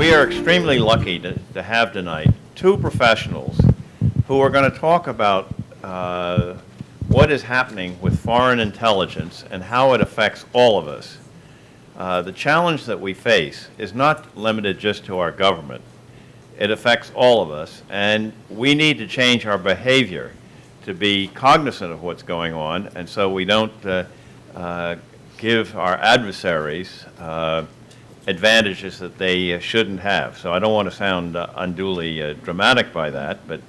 We are extremely lucky to have tonight two professionals who are going to talk about what is happening with foreign intelligence and how it affects all of us. The challenge that we face is not limited just to our government. It affects all of us, and we need to change our behavior to be cognizant of what's going on, and so we don't give our adversaries advantages that they shouldn't have. So I don't want to sound unduly dramatic by that, but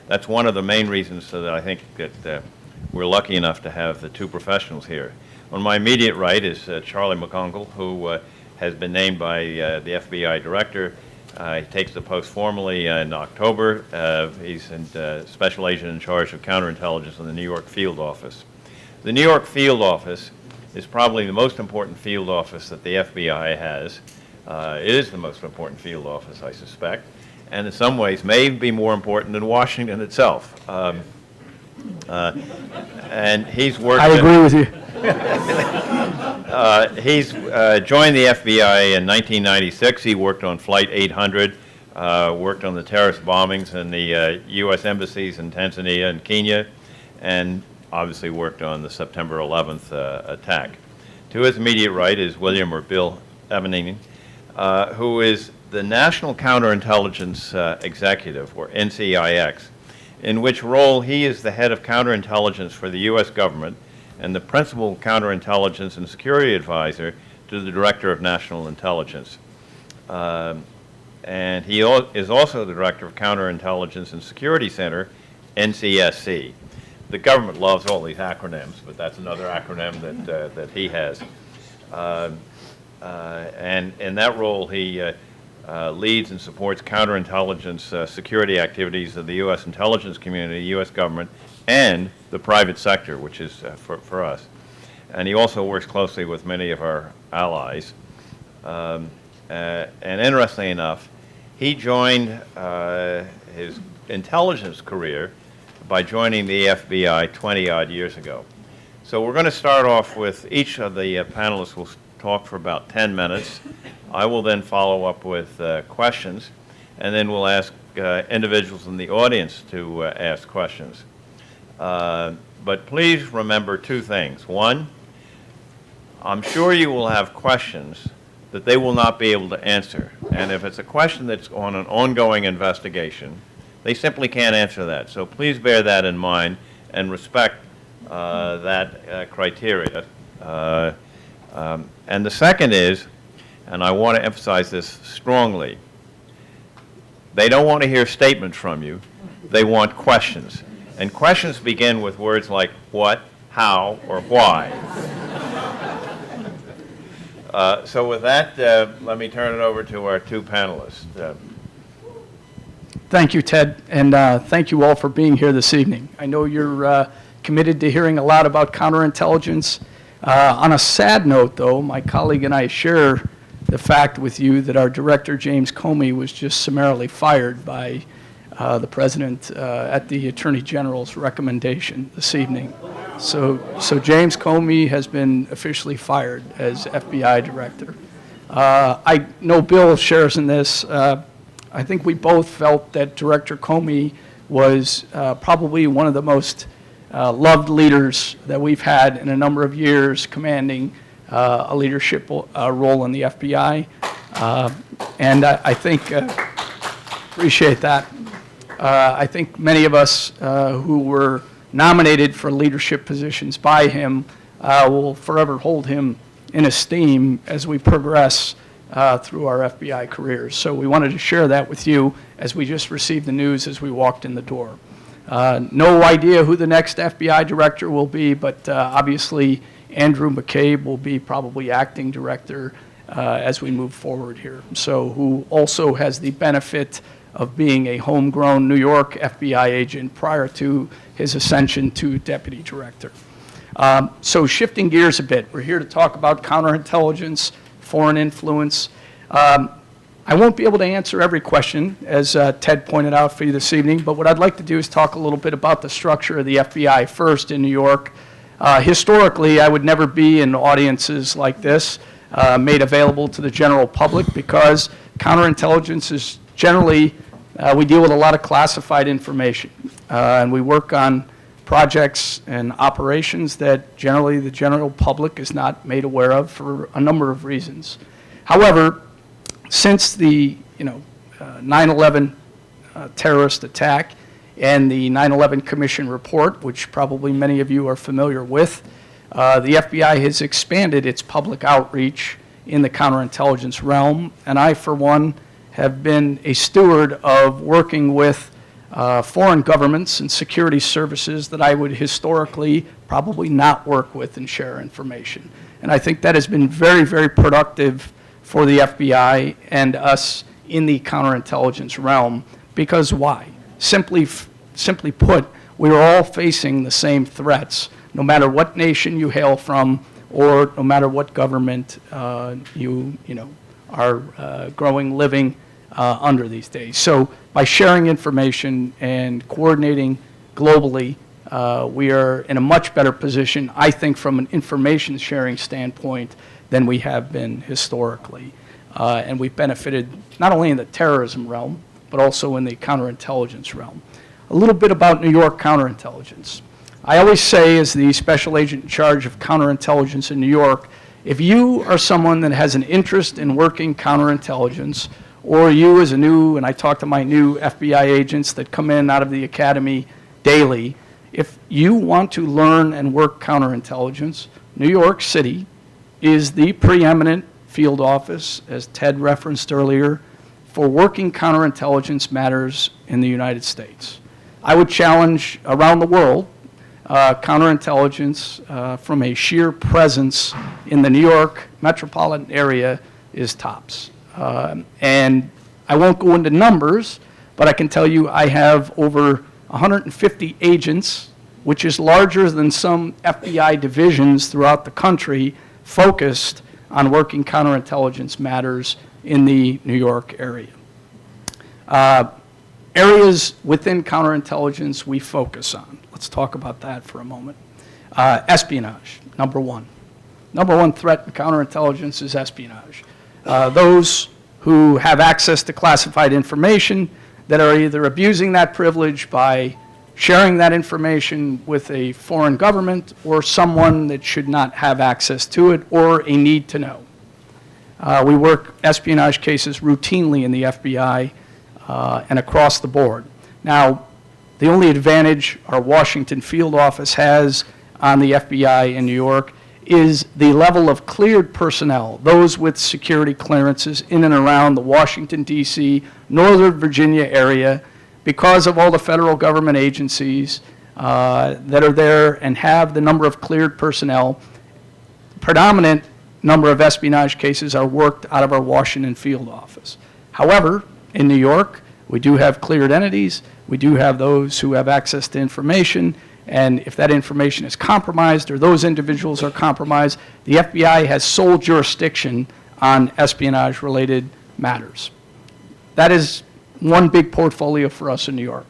that's one of the main reasons so that I think that we're lucky enough to have the two professionals here. On my immediate right is Charlie McGonigal, who has been named by the FBI director. He takes the post formally in October. He's special agent in charge of counterintelligence in the New York field office. The New York field office is probably the most important field office that the FBI has. It is the most important field office, I suspect, and in some ways may be more important than Washington itself. And he's worked. I agree with you. He's joined the FBI in 1996. He worked on Flight 800, worked on the terrorist bombings in the U.S. embassies in Tanzania and Kenya, and obviously worked on the September 11th attack. To his immediate right is William or Bill Evanina, who is the National Counterintelligence Executive, or NCIX, in which role he is the head of counterintelligence for the U.S. government and the principal counterintelligence and security advisor to the Director of National Intelligence. And he is also the Director of Counterintelligence and Security Center, NCSC. The government loves all these acronyms, but that's another acronym that he has. And in that role, he leads and supports counterintelligence security activities of the U.S. intelligence community, U.S. government, and the private sector, which is for us. And he also works closely with many of our allies. And interestingly enough, he joined his intelligence career by joining the FBI 20-odd years ago. So we're going to start off with each of the panelists will talk for about 10 minutes. I will then follow up with questions, and then we'll ask individuals in the audience to ask questions. But please remember two things. One, I'm sure you will have questions that they will not be able to answer. And if it's a question that's on an ongoing investigation, they simply can't answer that. So please bear that in mind and respect that criteria. And the second is, and I want to emphasize this strongly, they don't want to hear statements from you. They want questions. And questions begin with words like what, how, or why. So with that, let me turn it over to our two panelists. Thank you, Ted, and thank you all for being here this evening. I know you're committed to hearing a lot about counterintelligence. On a sad note, though, my colleague and I share the fact with you that our director, James Comey, was just summarily fired by the President at the Attorney General's recommendation this evening. So James Comey has been officially fired as FBI Director. I know Bill shares in this. I think we both felt that Director Comey was probably one of the most loved leaders that we've had in a number of years, commanding a leadership role in the FBI. And I think, appreciate that. I think many of us who were nominated for leadership positions by him will forever hold him in esteem as we progress through our FBI careers. So we wanted to share that with you as we just received the news as we walked in the door. No idea who the next FBI director will be, but obviously Andrew McCabe will be probably acting director as we move forward here. So who also has the benefit of being a homegrown New York FBI agent prior to his ascension to deputy director. So shifting gears a bit, we're here to talk about counterintelligence, foreign influence. I won't be able to answer every question, as Ted pointed out for you this evening, but what I'd like to do is talk a little bit about the structure of the FBI first in New York. Historically, I would never be in audiences like this. made available to the general public because counterintelligence is generally, we deal with a lot of classified information. And we work on projects and operations that generally the general public is not made aware of for a number of reasons. However, since the 9/11 terrorist attack and the 9/11 Commission report, which probably many of you are familiar with, the FBI has expanded its public outreach in the counterintelligence realm, and I, for one, have been a steward of working with foreign governments and security services that I would historically probably not work with and share information. And I think that has been very, very productive for the FBI and us in the counterintelligence realm. Because why? Simply put, we are all facing the same threats, no matter what nation you hail from or no matter what government you are living under these days. So by sharing information and coordinating globally, we are in a much better position, I think, from an information sharing standpoint than we have been historically. And we've benefited not only in the terrorism realm, but also in the counterintelligence realm. A little bit about New York counterintelligence. I always say, as the special agent in charge of counterintelligence in New York, if you are someone that has an interest in working counterintelligence, or you as a new, and I talk to my new FBI agents that come in out of the academy daily, if you want to learn and work counterintelligence, New York City is the preeminent field office, as Ted referenced earlier, for working counterintelligence matters in the United States. I would challenge around the world, counterintelligence from a sheer presence in the New York metropolitan area is tops. And I won't go into numbers, but I can tell you I have over 150 agents, which is larger than some FBI divisions throughout the country, focused on working counterintelligence matters in the New York area. Areas within counterintelligence we focus on. Let's talk about that for a moment. Espionage, number one. Number one threat in counterintelligence is espionage. Those who have access to classified information that are either abusing that privilege by sharing that information with a foreign government or someone that should not have access to it or a need to know. We work espionage cases routinely in the FBI and across the board. Now, the only advantage our Washington field office has on the FBI in New York is the level of cleared personnel, those with security clearances in and around the Washington, D.C., Northern Virginia area, because of all the federal government agencies that are there and have the number of cleared personnel. Predominant number of espionage cases are worked out of our Washington field office. However, in New York, we do have cleared entities. We do have those who have access to information. And if that information is compromised or those individuals are compromised, the FBI has sole jurisdiction on espionage-related matters. That is one big portfolio for us in New York.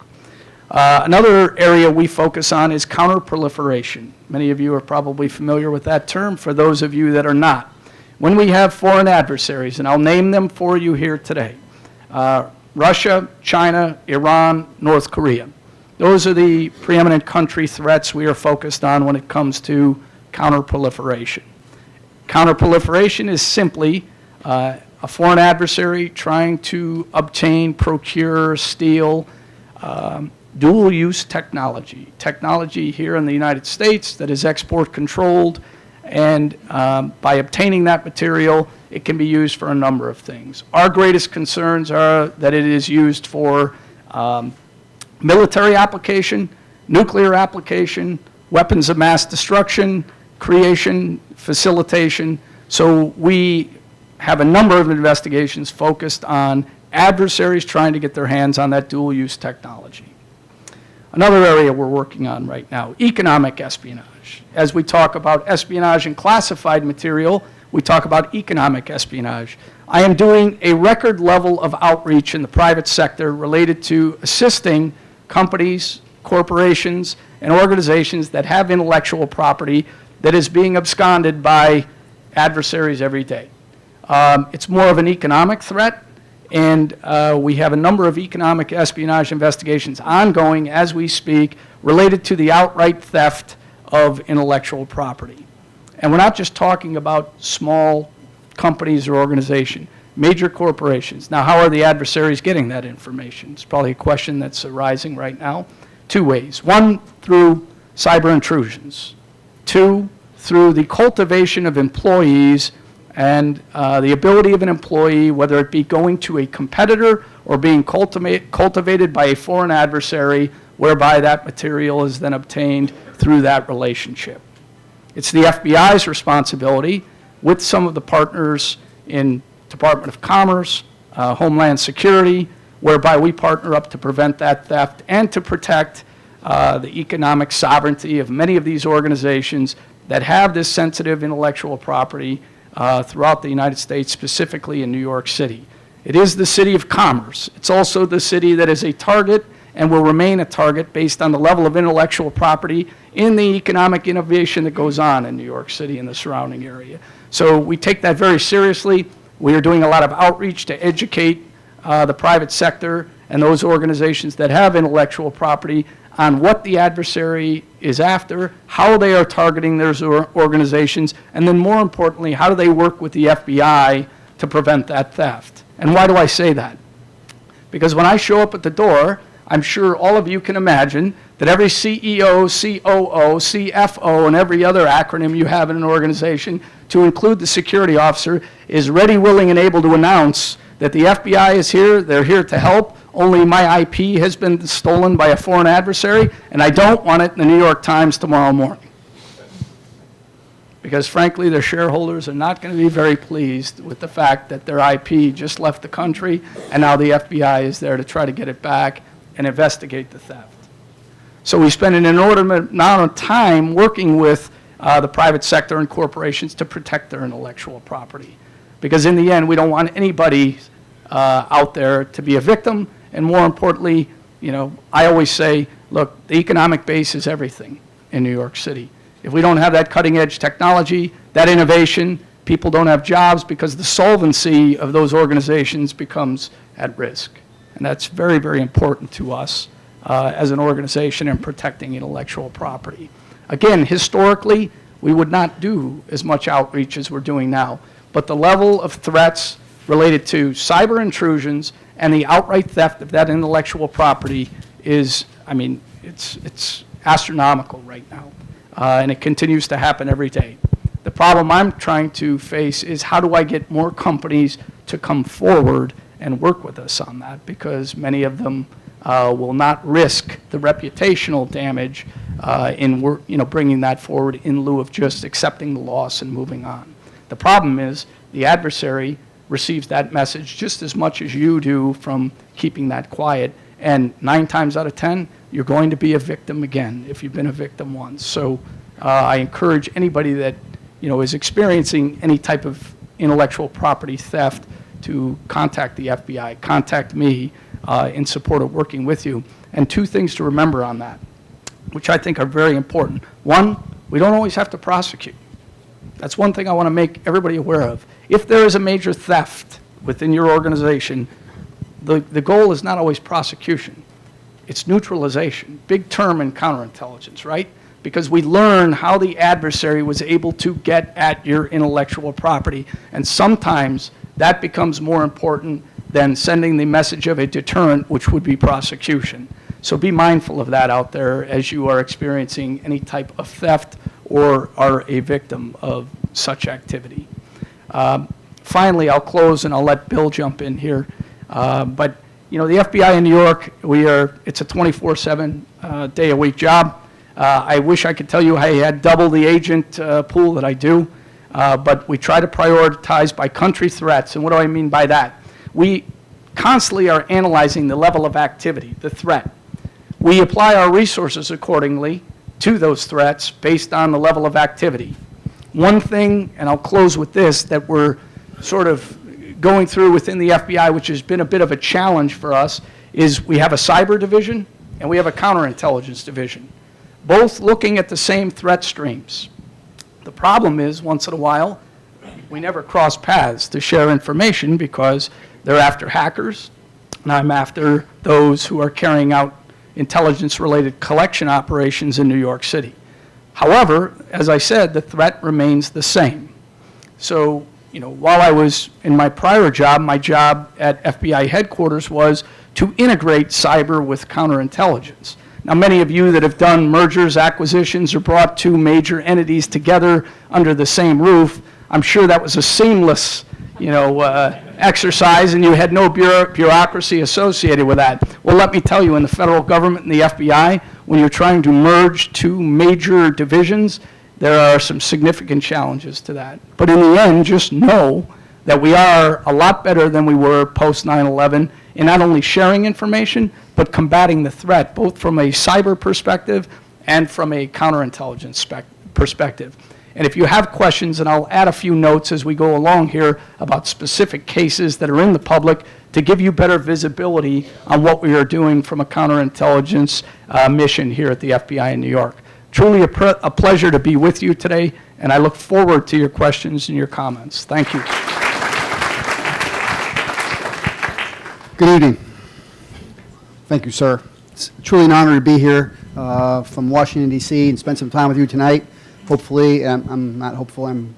Another area we focus on is counterproliferation. Many of you are probably familiar with that term. For those of you that are not, when we have foreign adversaries, and I'll name them for you here today, Russia, China, Iran, North Korea. Those are the preeminent country threats we are focused on when it comes to counterproliferation. Counterproliferation is simply a foreign adversary trying to obtain, procure, steal dual-use technology. Technology here in the United States that is export controlled, and by obtaining that material, it can be used for a number of things. Our greatest concerns are that it is used for military application, nuclear application, weapons of mass destruction, creation, facilitation. So we have a number of investigations focused on adversaries trying to get their hands on that dual-use technology. Another area we're working on right now, economic espionage. As we talk about espionage and classified material, we talk about economic espionage. I am doing a record level of outreach in the private sector related to assisting companies, corporations, and organizations that have intellectual property that is being absconded by adversaries every day. It's more of an economic threat, and we have a number of economic espionage investigations ongoing as we speak related to the outright theft of intellectual property. And we're not just talking about small companies or organizations, major corporations. Now, how are the adversaries getting that information? It's probably a question that's arising right now. Two ways. One, through cyber intrusions. Two, through the cultivation of employees and the ability of an employee, whether it be going to a competitor or being cultivated by a foreign adversary, whereby that material is then obtained through that relationship. It's the FBI's responsibility, with some of the partners in Department of Commerce, Homeland Security, whereby we partner up to prevent that theft and to protect the economic sovereignty of many of these organizations that have this sensitive intellectual property throughout the United States, specifically in New York City. It is the city of commerce. It's also the city that is a target and will remain a target based on the level of intellectual property in the economic innovation that goes on in New York City and the surrounding area. So we take that very seriously. We are doing a lot of outreach to educate the private sector and those organizations that have intellectual property on what the adversary is after, how they are targeting those organizations, and then more importantly, how do they work with the FBI to prevent that theft. And why do I say that? Because when I show up at the door, I'm sure all of you can imagine that every CEO, COO, CFO, and every other acronym you have in an organization, to include the security officer, is ready, willing, and able to announce that the FBI is here, they're here to help, only my IP has been stolen by a foreign adversary, and I don't want it in the New York Times tomorrow morning. Because frankly, their shareholders are not going to be very pleased with the fact that their IP just left the country, and now the FBI is there to try to get it back and investigate the theft. So we spend an inordinate amount of time working with the private sector and corporations to protect their intellectual property. Because in the end, we don't want anybody out there to be a victim. And more importantly, you know, I always say, look, the economic base is everything in New York City. If we don't have that cutting edge technology, that innovation, people don't have jobs because the solvency of those organizations becomes at risk. And that's very, very important to us as an organization in protecting intellectual property. Again, historically, we would not do as much outreach as we're doing now. But the level of threats related to cyber intrusions and the outright theft of that intellectual property is, I mean, it's astronomical right now. And it continues to happen every day. The problem I'm trying to face is how do I get more companies to come forward and work with us on that, because many of them will not risk the reputational damage in bringing that forward in lieu of just accepting the loss and moving on. The problem is the adversary receives that message just as much as you do from keeping that quiet, and 9 times out of 10, you're going to be a victim again if you've been a victim once. So I encourage anybody that is experiencing any type of intellectual property theft to contact the FBI, contact me in support of working with you. And 2 things to remember on that, which I think are very important. One, we don't always have to prosecute. That's one thing I want to make everybody aware of. If there is a major theft within your organization, the goal is not always prosecution. It's neutralization. Big term in counterintelligence, right? Because we learn how the adversary was able to get at your intellectual property. And sometimes that becomes more important than sending the message of a deterrent, which would be prosecution. So be mindful of that out there as you are experiencing any type of theft or are a victim of such activity. Finally, I'll close and I'll let Bill jump in here. But the FBI in New York, it's a 24/7 day-a-week job. I wish I could tell you I had double the agent pool that I do, but we try to prioritize by country threats. And what do I mean by that? We constantly are analyzing the level of activity, the threat. We apply our resources accordingly to those threats based on the level of activity. One thing, and I'll close with this, that we're sort of going through within the FBI, which has been a bit of a challenge for us, is we have a cyber division and we have a counterintelligence division, both looking at the same threat streams. The problem is, once in a while, We never cross paths to share information because they're after hackers, and I'm after those who are carrying out intelligence-related collection operations in New York City. However, as I said, the threat remains the same. So, while I was in my prior job, my job at FBI headquarters was to integrate cyber with counterintelligence. Now, many of you that have done mergers, acquisitions, or brought two major entities together under the same roof, I'm sure that was a seamless, exercise, and you had no bureaucracy associated with that. Well, let me tell you, in the federal government and the FBI, when you're trying to merge two major divisions, there are some significant challenges to that. But in the end, just know that we are a lot better than we were post 9/11 in not only sharing information, but combating the threat, both from a cyber perspective and from a counterintelligence perspective. And if you have questions, and I'll add a few notes as we go along here about specific cases that are in the public to give you better visibility on what we are doing from a counterintelligence mission here at the FBI in New York. Truly a pleasure to be with you today, and I look forward to your questions and your comments. Thank you. Good evening. Thank you, sir. It's truly an honor to be here from Washington, D.C. and spend some time with you tonight. Hopefully, I'm not hopeful, I'm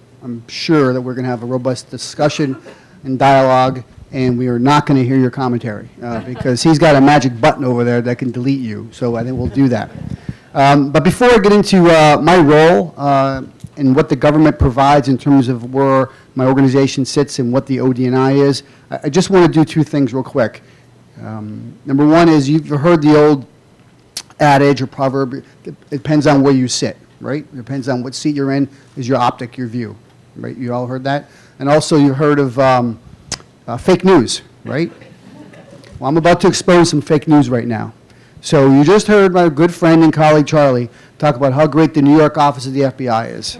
sure that we're going to have a robust discussion and dialogue, and we are not going to hear your commentary because he's got a magic button over there that can delete you, so I think we'll do that. But before I get into my role and what the government provides in terms of where my organization sits and what the ODNI is, I just want to do two things real quick. Number one is you've heard the old adage or proverb, it depends on where you sit, right? It depends on what seat you're in, is your optic, your view, right? You all heard that? And also you've heard of fake news, right? Well, I'm about to expose some fake news right now. So you just heard my good friend and colleague Charlie talk about how great the New York office of the FBI is.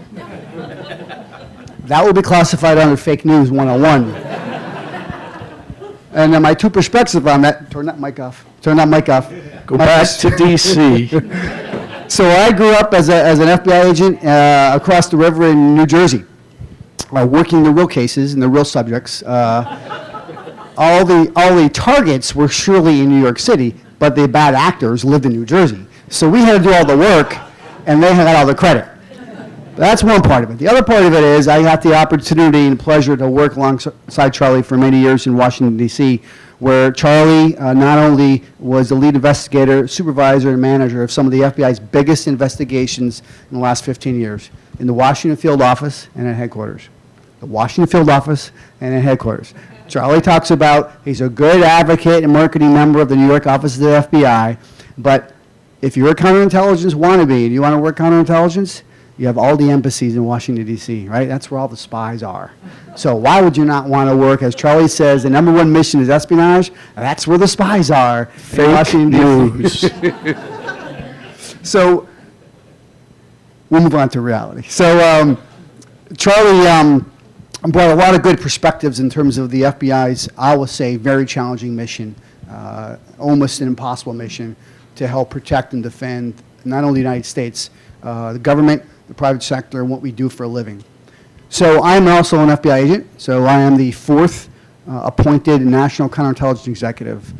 That will be classified under fake news 101. And then my two perspectives on that, turn that mic off, Go back to D.C. So I grew up as an FBI agent across the river in New Jersey, working the real cases and the real subjects. All the targets were surely in New York City, but the bad actors lived in New Jersey. So we had to do all the work, and they had all the credit. That's one part of it. The other part of it is I had the opportunity and pleasure to work alongside Charlie for many years in Washington, D.C., where Charlie not only was the lead investigator, supervisor, and manager of some of the FBI's biggest investigations in the last 15 years in the Washington field office and at headquarters. The Washington field office and at headquarters. Charlie talks about he's a good advocate and marketing member of the New York office of the FBI, but if you're a counterintelligence wannabe and you want to work counterintelligence, you have all the embassies in Washington, D.C., right? That's where all the spies are. So why would you not want to work, as Charlie says, the number one mission is espionage? That's where the spies are in Washington, D.C. So we'll move on to reality. So Charlie brought a lot of good perspectives in terms of the FBI's, I will say, very challenging mission, almost an impossible mission to help protect and defend not only the United States, the government, the private sector, and what we do for a living. So I'm also an FBI agent, so I am the fourth appointed national counterintelligence executive.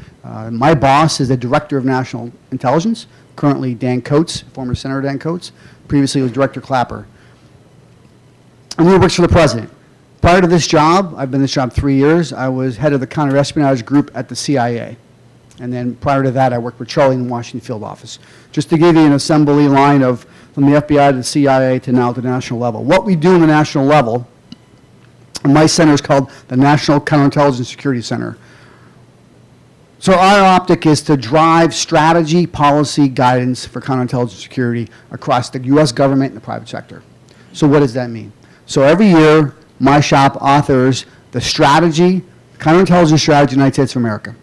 My boss is the director of national intelligence, currently Dan Coates, former Senator Dan Coates. Previously was Director Clapper. And he works for the president. Prior to this job, I've been in this job 3 years, I was head of the counter-espionage group at the CIA. And then prior to that, I worked with Charlie in the Washington field office. Just to give you an assembly line of from the FBI to the CIA to now to the national level. What we do in the national level, my center is called the National Counterintelligence Security Center. So our optic is to drive strategy, policy, guidance for counterintelligence security across the U.S. government and the private sector. So what does that mean? So every year, my shop authors the strategy, counterintelligence strategy of the United States of America.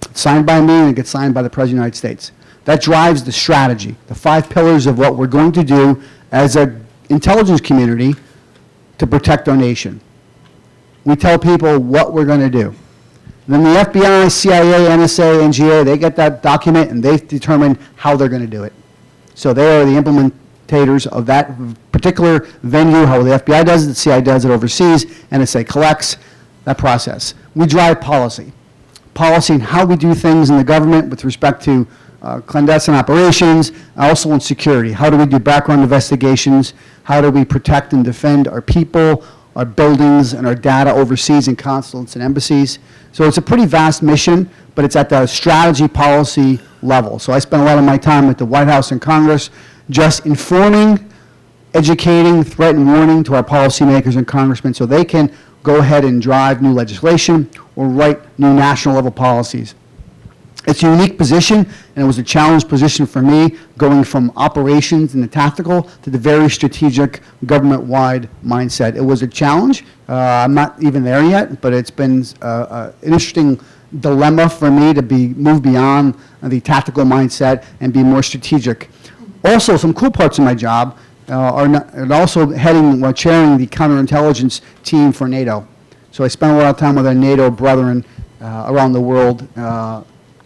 It's signed by me and it gets signed by the President of the United States. That drives the strategy, the 5 pillars of what we're going to do as an intelligence community to protect our nation. We tell people what we're going to do. Then the FBI, CIA, NSA, NGA, they get that document and they determine how they're going to do it. So they are the facilitators of that particular venue, how the FBI does it, the CIA does it overseas, NSA collects, that process. We drive policy. Policy in how we do things in the government with respect to clandestine operations, also in security. How do we do background investigations? How do we protect and defend our people, our buildings, and our data overseas in consulates and embassies? So it's a pretty vast mission, but it's at the strategy policy level. So I spend a lot of my time at the White House and Congress just informing, educating, threat and warning to our policymakers and congressmen so they can go ahead and drive new legislation or write new national level policies. It's a unique position, and it was a challenge position for me, going from operations and the tactical to the very strategic government-wide mindset. It was a challenge. I'm not even there yet, but it's been an interesting dilemma for me to move beyond the tactical mindset and be more strategic. Also, some cool parts of my job are also heading or chairing the counterintelligence team for NATO. So I spend a lot of time with our NATO brethren around the world,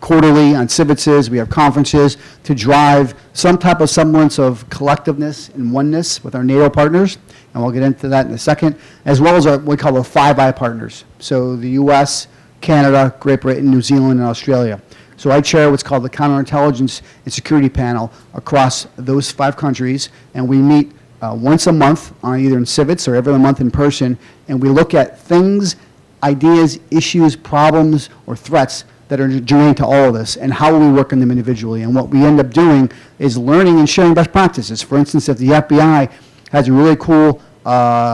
quarterly on civic's. We have conferences to drive some type of semblance of collectiveness and oneness with our NATO partners, and we'll get into that in a second, as well as what we call the Five Eye partners. So the U.S., Canada, Great Britain, New Zealand, and Australia. So I chair what's called the Counterintelligence and Security Panel across those 5 countries, and we meet once a month, either in civic's or every other month in person, and we look at things, ideas, issues, problems, or threats that are germane to all of this, and how we work on them individually. And what we end up doing is learning and sharing best practices. For instance, if the FBI has a really cool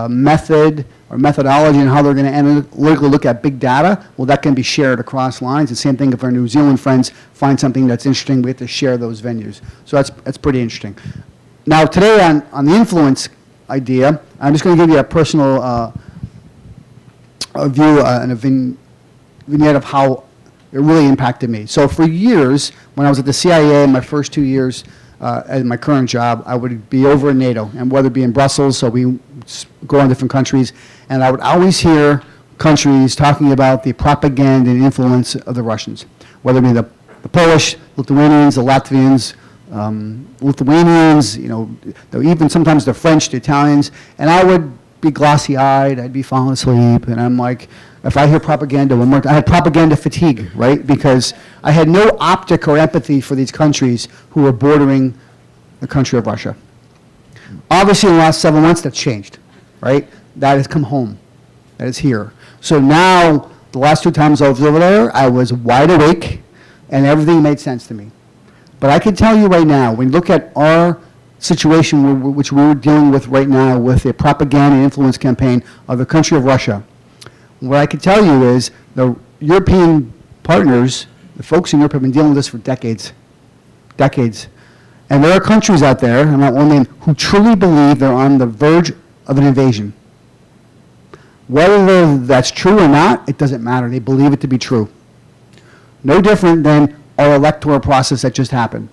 method or methodology on how they're going to analytically look at big data, well, that can be shared across lines. The same thing if our New Zealand friends find something that's interesting, we have to share those venues. So that's pretty interesting. Now, today on the influence idea, I'm just going to give you a personal view and a vignette of how it really impacted me. So for years, when I was at the CIA in my first 2 years at my current job, I would be over in NATO, and whether it be in Brussels, so we go on different countries, and I would always hear countries talking about the propaganda and influence of the Russians, whether it be the Polish, Lithuanians, the Latvians, Lithuanians, even sometimes the French, the Italians, and I would be glossy-eyed, I'd be falling asleep, and I'm like, if I hear propaganda one more time, I had propaganda fatigue, right? Because I had no optic or empathy for these countries who were bordering the country of Russia. Obviously, in the last 7 months, that's changed, right? That has come home. That is here. So now, the last 2 times I was over there, I was wide awake, and everything made sense to me. But I can tell you right now, when you look at our situation which we're dealing with right now with the propaganda and influence campaign of the country of Russia, what I can tell you is the European partners, the folks in Europe have been dealing with this for decades. Decades. And there are countries out there, I'm not one name, who truly believe they're on the verge of an invasion. Whether that's true or not, it doesn't matter. They believe it to be true. No different than our electoral process that just happened.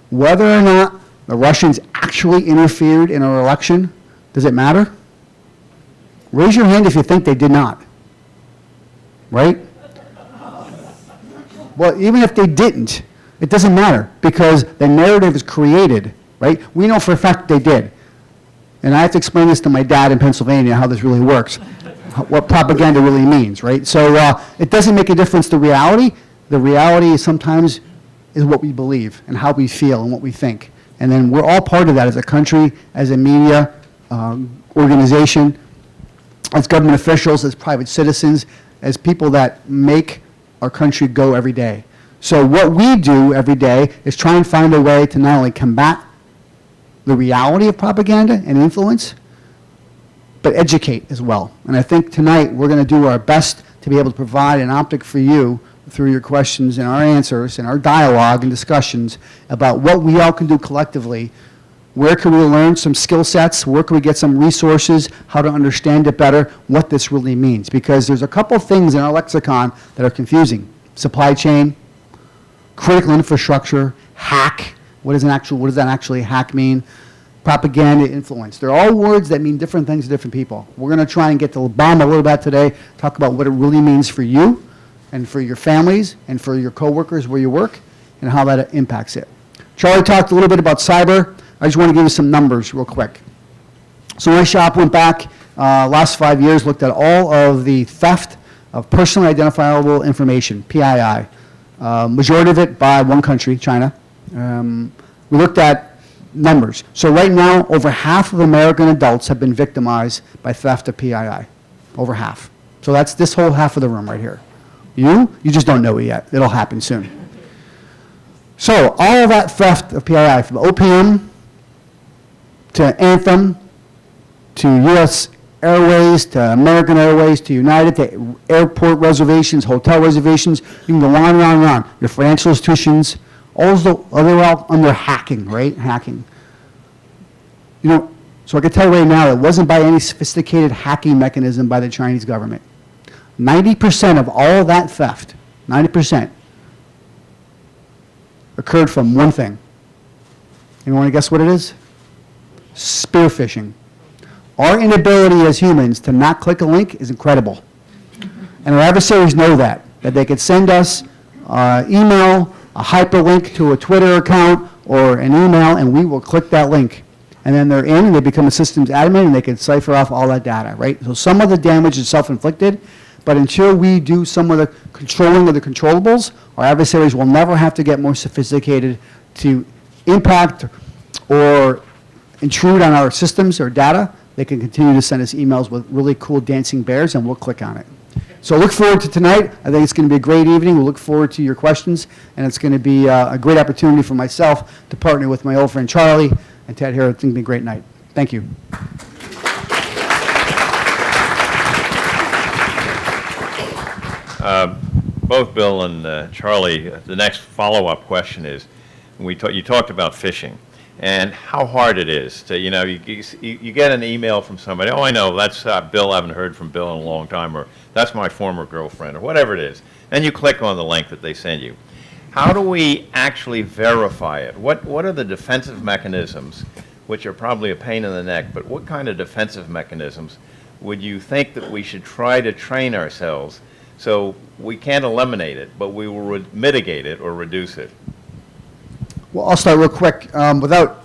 Whether or not the Russians actually interfered in our election, does it matter? Raise your hand if you think they did not. Right? Well, even if they didn't, it doesn't matter because the narrative is created, right? We know for a fact they did. And I have to explain this to my dad in Pennsylvania, how this really works, what propaganda really means, right? So it doesn't make a difference to reality. The reality is sometimes is what we believe and how we feel and what we think. And then we're all part of that as a country, as a media organization, as government officials, as private citizens, as people that make our country go every day. So what we do every day is try and find a way to not only combat the reality of propaganda and influence, but educate as well. And I think tonight we're going to do our best to be able to provide an optic for you through your questions and our answers and our dialogue and discussions about what we all can do collectively. Where can we learn some skill sets? Where can we get some resources? How to understand it better? What this really means? Because there's a couple things in our lexicon that are confusing. Supply chain, critical infrastructure, hack. What does that actually hack mean? Propaganda, influence. They're all words that mean different things to different people. We're going to try and get to the bottom a little bit today, talk about what it really means for you and for your families and for your coworkers where you work and how that impacts it. Charlie talked a little bit about cyber. I just want to give you some numbers real quick. So my shop went back last 5 years, looked at all of the theft of personally identifiable information, PII. Majority of it by one country, China. We looked at numbers. So right now, over half of American adults have been victimized by theft of PII. Over half. So that's this whole half of the room right here. You just don't know it yet. It'll happen soon. So all of that theft of PII, from OPM to Anthem to U.S. Airways to American Airways to United to airport reservations, hotel reservations, you can go on and on and on. Your financial institutions, they're all under hacking, right? Hacking. You know, so I can tell you right now, it wasn't by any sophisticated hacking mechanism by the Chinese government. 90% of all that theft, 90%, occurred from one thing. You want to guess what it is? Spear phishing. Our inability as humans to not click a link is incredible. And our adversaries know that they could send us email, a hyperlink to a Twitter account or an email, and we will click that link. And then they're in, and they become a systems admin, and they can cipher off all that data, right? So some of the damage is self-inflicted, but until we do some of the controlling of the controllables, our adversaries will never have to get more sophisticated to impact or intrude on our systems or data. They can continue to send us emails with really cool dancing bears, and we'll click on it. So look forward to tonight. I think it's going to be a great evening. We'll look forward to your questions, and it's going to be a great opportunity for myself to partner with my old friend Charlie and Ted here. It's going to be a great night. Thank you. Both Bill and Charlie, the next follow-up question is, you talked about phishing and how hard it is to, you get an email from somebody, oh, I know, that's Bill, I haven't heard from Bill in a long time, or that's my former girlfriend, or whatever it is. And you click on the link that they send you. How do we actually verify it? What are the defensive mechanisms, which are probably a pain in the neck, but what kind of defensive mechanisms would you think that we should try to train ourselves so we can't eliminate it, but we will mitigate it or reduce it? Well, I'll start real quick without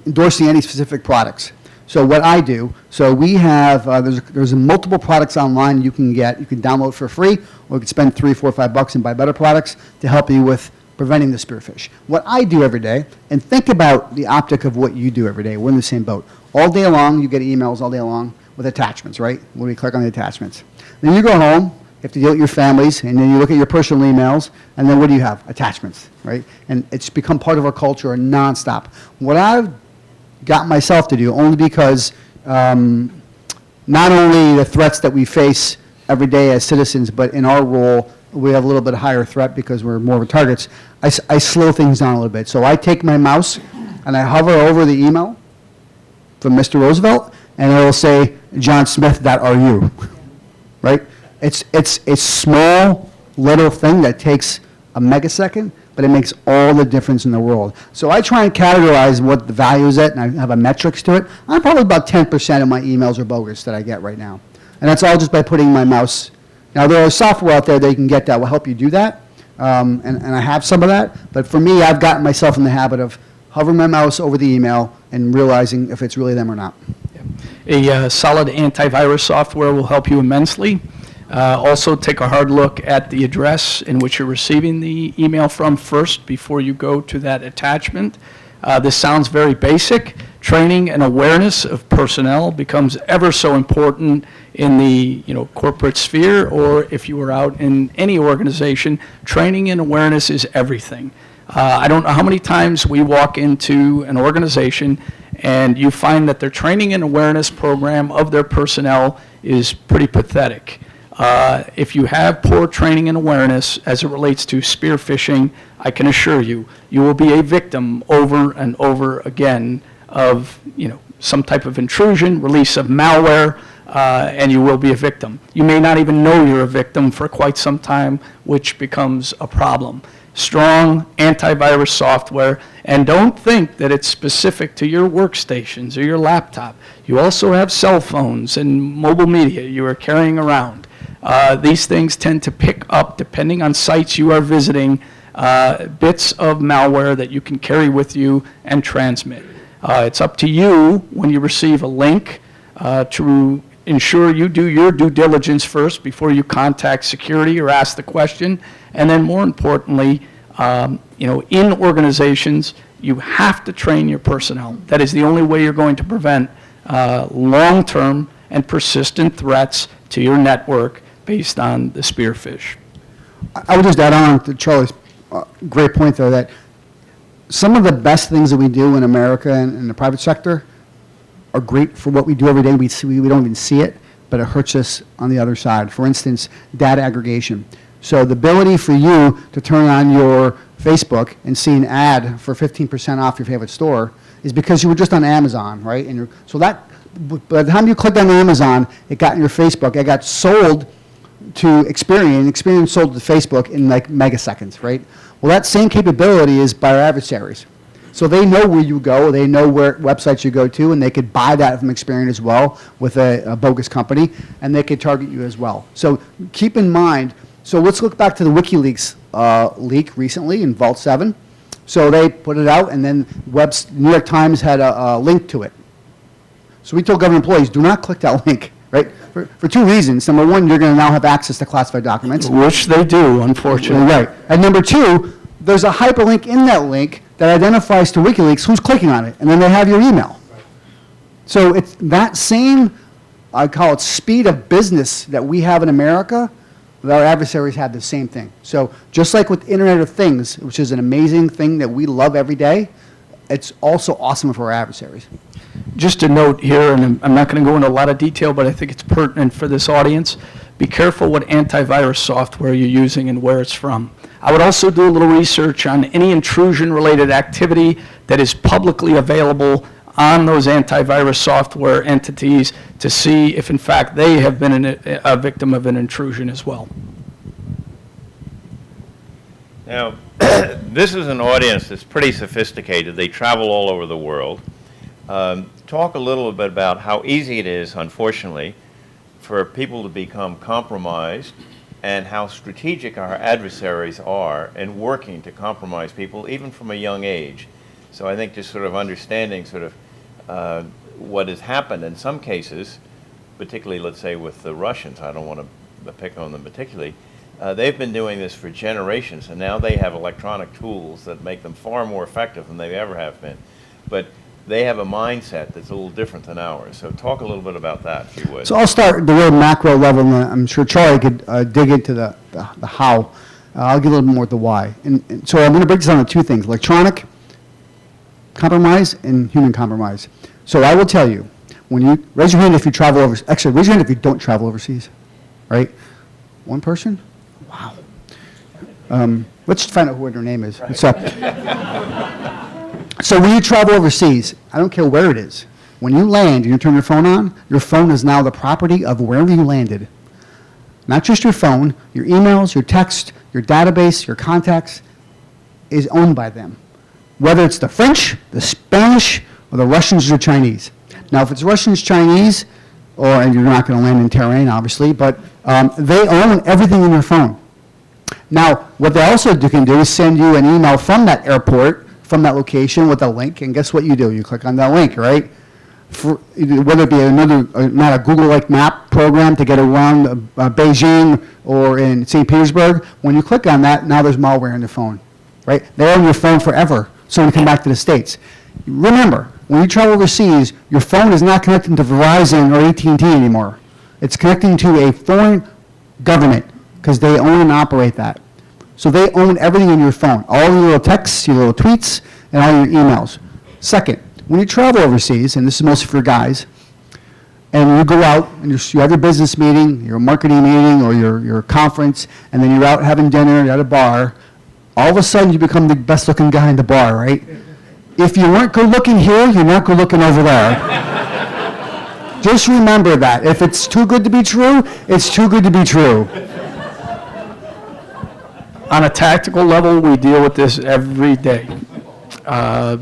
endorsing any specific products. So what I do, so we have, there's multiple products online you can get. You can download for free, or you can spend $3, $4, $5 and buy better products to help you with preventing the spearfish. What I do every day, and think about the optic of what you do every day. We're in the same boat. All day long, you get emails all day long with attachments, right? When we click on the attachments. Then you go home, you have to deal with your families, and then you look at your personal emails, and then what do you have? Attachments, right? And it's become part of our culture nonstop. What I've got myself to do, only because not only the threats that we face every day as citizens, but in our role, we have a little bit higher threat because we're more of targets. I slow things down a little bit. So I take my mouse, and I hover over the email from Mr. Roosevelt, and it will say, John Smith, that are you, right? It's a small little thing that takes a megasecond, but it makes all the difference in the world. So I try and categorize what the value is at, and I have a metrics to it. I'm probably about 10% of my emails are bogus that I get right now. And that's all just by putting my mouse. Now, there is software out there that you can get that will help you do that, and I have some of that. But for me, I've gotten myself in the habit of hovering my mouse over the email and realizing if it's really them or not. A solid antivirus software will help you immensely. Also, take a hard look at the address in which you're receiving the email from first before you go to that attachment. This sounds very basic. Training and awareness of personnel becomes ever so important in the corporate sphere, or if you were out in any organization. Training and awareness is everything. I don't know how many times we walk into an organization and you find that their training and awareness program of their personnel is pretty pathetic. If you have poor training and awareness as it relates to spear phishing, I can assure you, you will be a victim over and over again of some type of intrusion, release of malware, and you will be a victim. You may not even know you're a victim for quite some time, which becomes a problem. Strong antivirus software, and don't think that it's specific to your workstations or your laptop. You also have cell phones and mobile media you are carrying around. These things tend to pick up, depending on sites you are visiting, bits of malware that you can carry with you and transmit. It's up to you when you receive a link to ensure you do your due diligence first before you contact security or ask the question. And then more importantly, in organizations, you have to train your personnel. That is the only way you're going to prevent long-term and persistent threats to your network based on the spearfish. I would just add on to Charlie's great point there that some of the best things that we do in America and in the private sector are great for what we do every day. We don't even see it, but it hurts us on the other side. For instance, data aggregation. So the ability for you to turn on your Facebook and see an ad for 15% off your favorite store is because you were just on Amazon, right? And so that, by the time you clicked on Amazon, it got in your Facebook. It got sold to Experian. Experian sold to Facebook in like megaseconds, right? Well, that same capability is by our adversaries. So they know where you go, they know where websites you go to, and they could buy that from Experian as well with a bogus company, and they could target you as well. So keep in mind, so let's look back to the Wikileaks leak recently in Vault 7. So they put it out, and then New York Times had a link to it. So we told government employees, do not click that link, right? For two reasons. Number one, you're going to now have access to classified documents. Which they do, unfortunately. Right. And number two, there's a hyperlink in that link that identifies to WikiLeaks who's clicking on it, and then they have your email. So it's that same, I call it speed of business that we have in America, our adversaries have the same thing. So just like with Internet of Things, which is an amazing thing that we love every day, it's also awesome for our adversaries. Just a note here, and I'm not going to go into a lot of detail, but I think it's pertinent for this audience. Be careful what antivirus software you're using and where it's from. I would also do a little research on any intrusion-related activity that is publicly available on those antivirus software entities to see if, in fact, they have been a victim of an intrusion as well. Now, this is an audience that's pretty sophisticated. They travel all over the world. Talk a little bit about how easy it is, unfortunately, for people to become compromised and how strategic our adversaries are in working to compromise people, even from a young age. So I think just sort of understanding sort of what has happened in some cases, particularly, let's say, with the Russians, I don't want to pick on them particularly, they've been doing this for generations, and now they have electronic tools that make them far more effective than they ever have been. But they have a mindset that's a little different than ours. So talk a little bit about that, if you would. So I'll start the real macro level, and I'm sure Charlie could dig into the how. I'll give a little bit more at the why. And so I'm going to break this down to two things: electronic compromise and human compromise. So I will tell you, when you raise your hand if you travel overseas. Actually, raise your hand if you don't travel overseas. Right? One person? Wow. Let's find out who their name is. What's up? So when you travel overseas, I don't care where it is. When you land and you turn your phone on, your phone is now the property of wherever you landed. Not just your phone, your emails, your text, your database, your contacts is owned by them. Whether it's the French, the Spanish, or the Russians or Chinese. Now, if it's Russians, Chinese, and you're not going to land in Tehran, obviously, but they own everything in your phone. Now, what they also can do is send you an email from that airport, from that location with a link, and guess what you do? You click on that link, right? Whether it be not a Google-like map program to get around Beijing or in St. Petersburg, when you click on that, now there's malware in the phone, right? They own your phone forever, so when you come back to the States. Remember, when you travel overseas, your phone is not connecting to Verizon or AT&T anymore. It's connecting to a foreign government because they own and operate that. So they own everything in your phone, all your little texts, your little tweets, and all your emails. Second, when you travel overseas, and this is mostly for guys, and you go out and you have your business meeting, your marketing meeting, or your conference, and then you're out having dinner at a bar, all of a sudden you become the best looking guy in the bar, right? If you weren't good looking here, you're not good looking over there. Just remember that. If it's too good to be true, it's too good to be true. On a tactical level, we deal with this every day.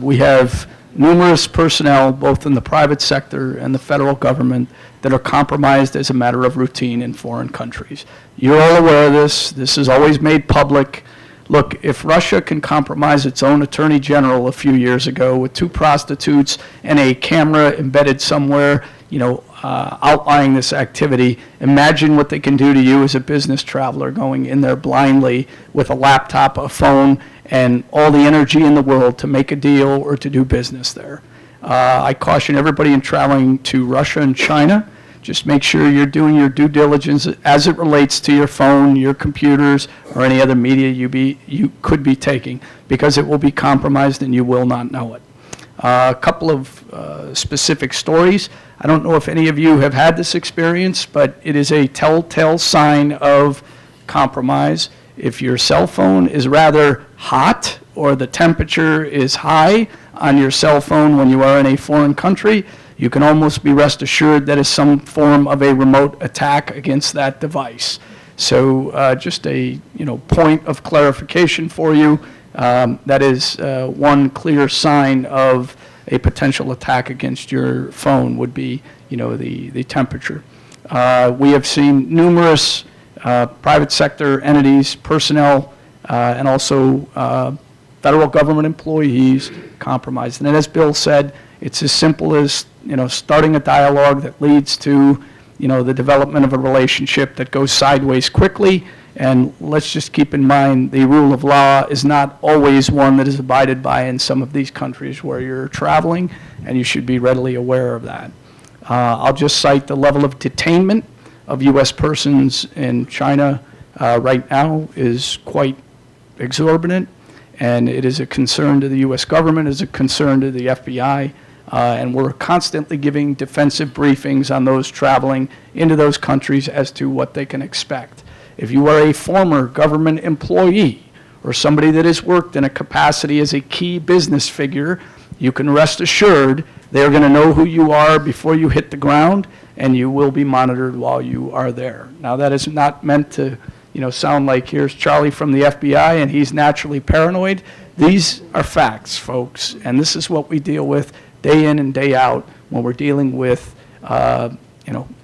We have numerous personnel, both in the private sector and the federal government, that are compromised as a matter of routine in foreign countries. You're all aware of this. This is always made public. Look, if Russia can compromise its own attorney general a few years ago with 2 prostitutes and a camera embedded somewhere, outlining this activity, imagine what they can do to you as a business traveler going in there blindly with a laptop, a phone, and all the energy in the world to make a deal or to do business there. I caution everybody in traveling to Russia and China, just make sure you're doing your due diligence as it relates to your phone, your computers, or any other media you could be taking, because it will be compromised and you will not know it. A couple of specific stories. I don't know if any of you have had this experience, but it is a telltale sign of compromise. If your cell phone is rather hot or the temperature is high on your cell phone when you are in a foreign country, you can almost be rest assured that is some form of a remote attack against that device. So just a point of clarification for you. That is one clear sign of a potential attack against your phone would be, the temperature. We have seen numerous private sector entities, personnel, and also federal government employees compromised. And as Bill said, it's as simple as, starting a dialogue that leads to, the development of a relationship that goes sideways quickly. And let's just keep in mind, the rule of law is not always one that is abided by in some of these countries where you're traveling, and you should be readily aware of that. I'll just cite the level of detainment of U.S. persons in China right now is quite exorbitant, and it is a concern to the U.S. government, is a concern to the FBI, and we're constantly giving defensive briefings on those traveling into those countries as to what they can expect. If you are a former government employee or somebody that has worked in a capacity as a key business figure, you can rest assured they're going to know who you are before you hit the ground, and you will be monitored while you are there. Now, that is not meant to, sound like here's Charlie from the FBI and he's naturally paranoid. These are facts, folks, and this is what we deal with day in and day out when we're dealing with,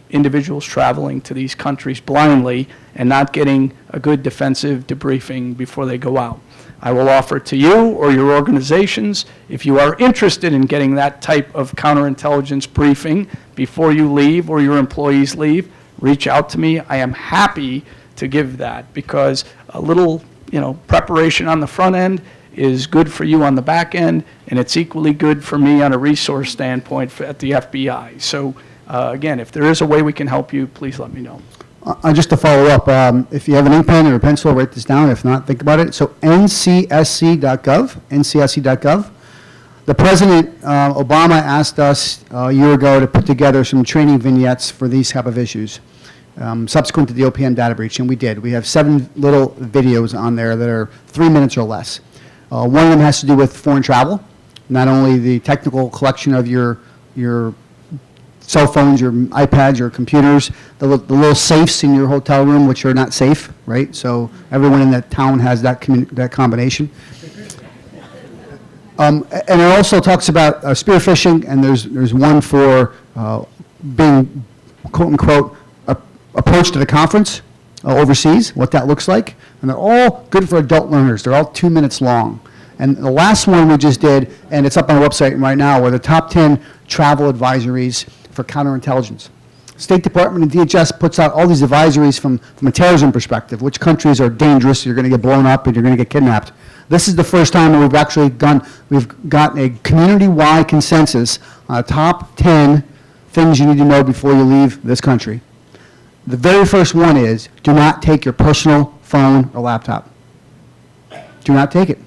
individuals traveling to these countries blindly and not getting a good defensive debriefing before they go out. I will offer to you or your organizations, if you are interested in getting that type of counterintelligence briefing before you leave or your employees leave, reach out to me. I am happy to give that, because a little, preparation on the front end is good for you on the back end, and it's equally good for me on a resource standpoint at the FBI. So again, if there is a way we can help you, please let me know. Just to follow up, if you have an ink pen or a pencil, write this down. If not, think about it. So ncsc.gov. The President, Obama, asked us a year ago to put together some training vignettes for these type of issues, subsequent to the OPM data breach, and we did. We have 7 little videos on there that are 3 minutes or less. One of them has to do with foreign travel, not only the technical collection of your cell phones, your iPads, your computers, the little safes in your hotel room, which are not safe, right? So everyone in that town has that combination. And it also talks about spearfishing, and there's one for being, quote unquote, approached at a conference overseas, what that looks like. And they're all good for adult learners. They're all 2 minutes long. And the last one we just did, and it's up on the website right now, were the top 10 travel advisories for counterintelligence. State Department and DHS puts out all these advisories from a terrorism perspective, which countries are dangerous, you're going to get blown up, and you're going to get kidnapped. This is the first time we've actually gotten a community-wide consensus on the top 10 things you need to know before you leave this country. The very first one is, do not take your personal phone or laptop. Do not take it.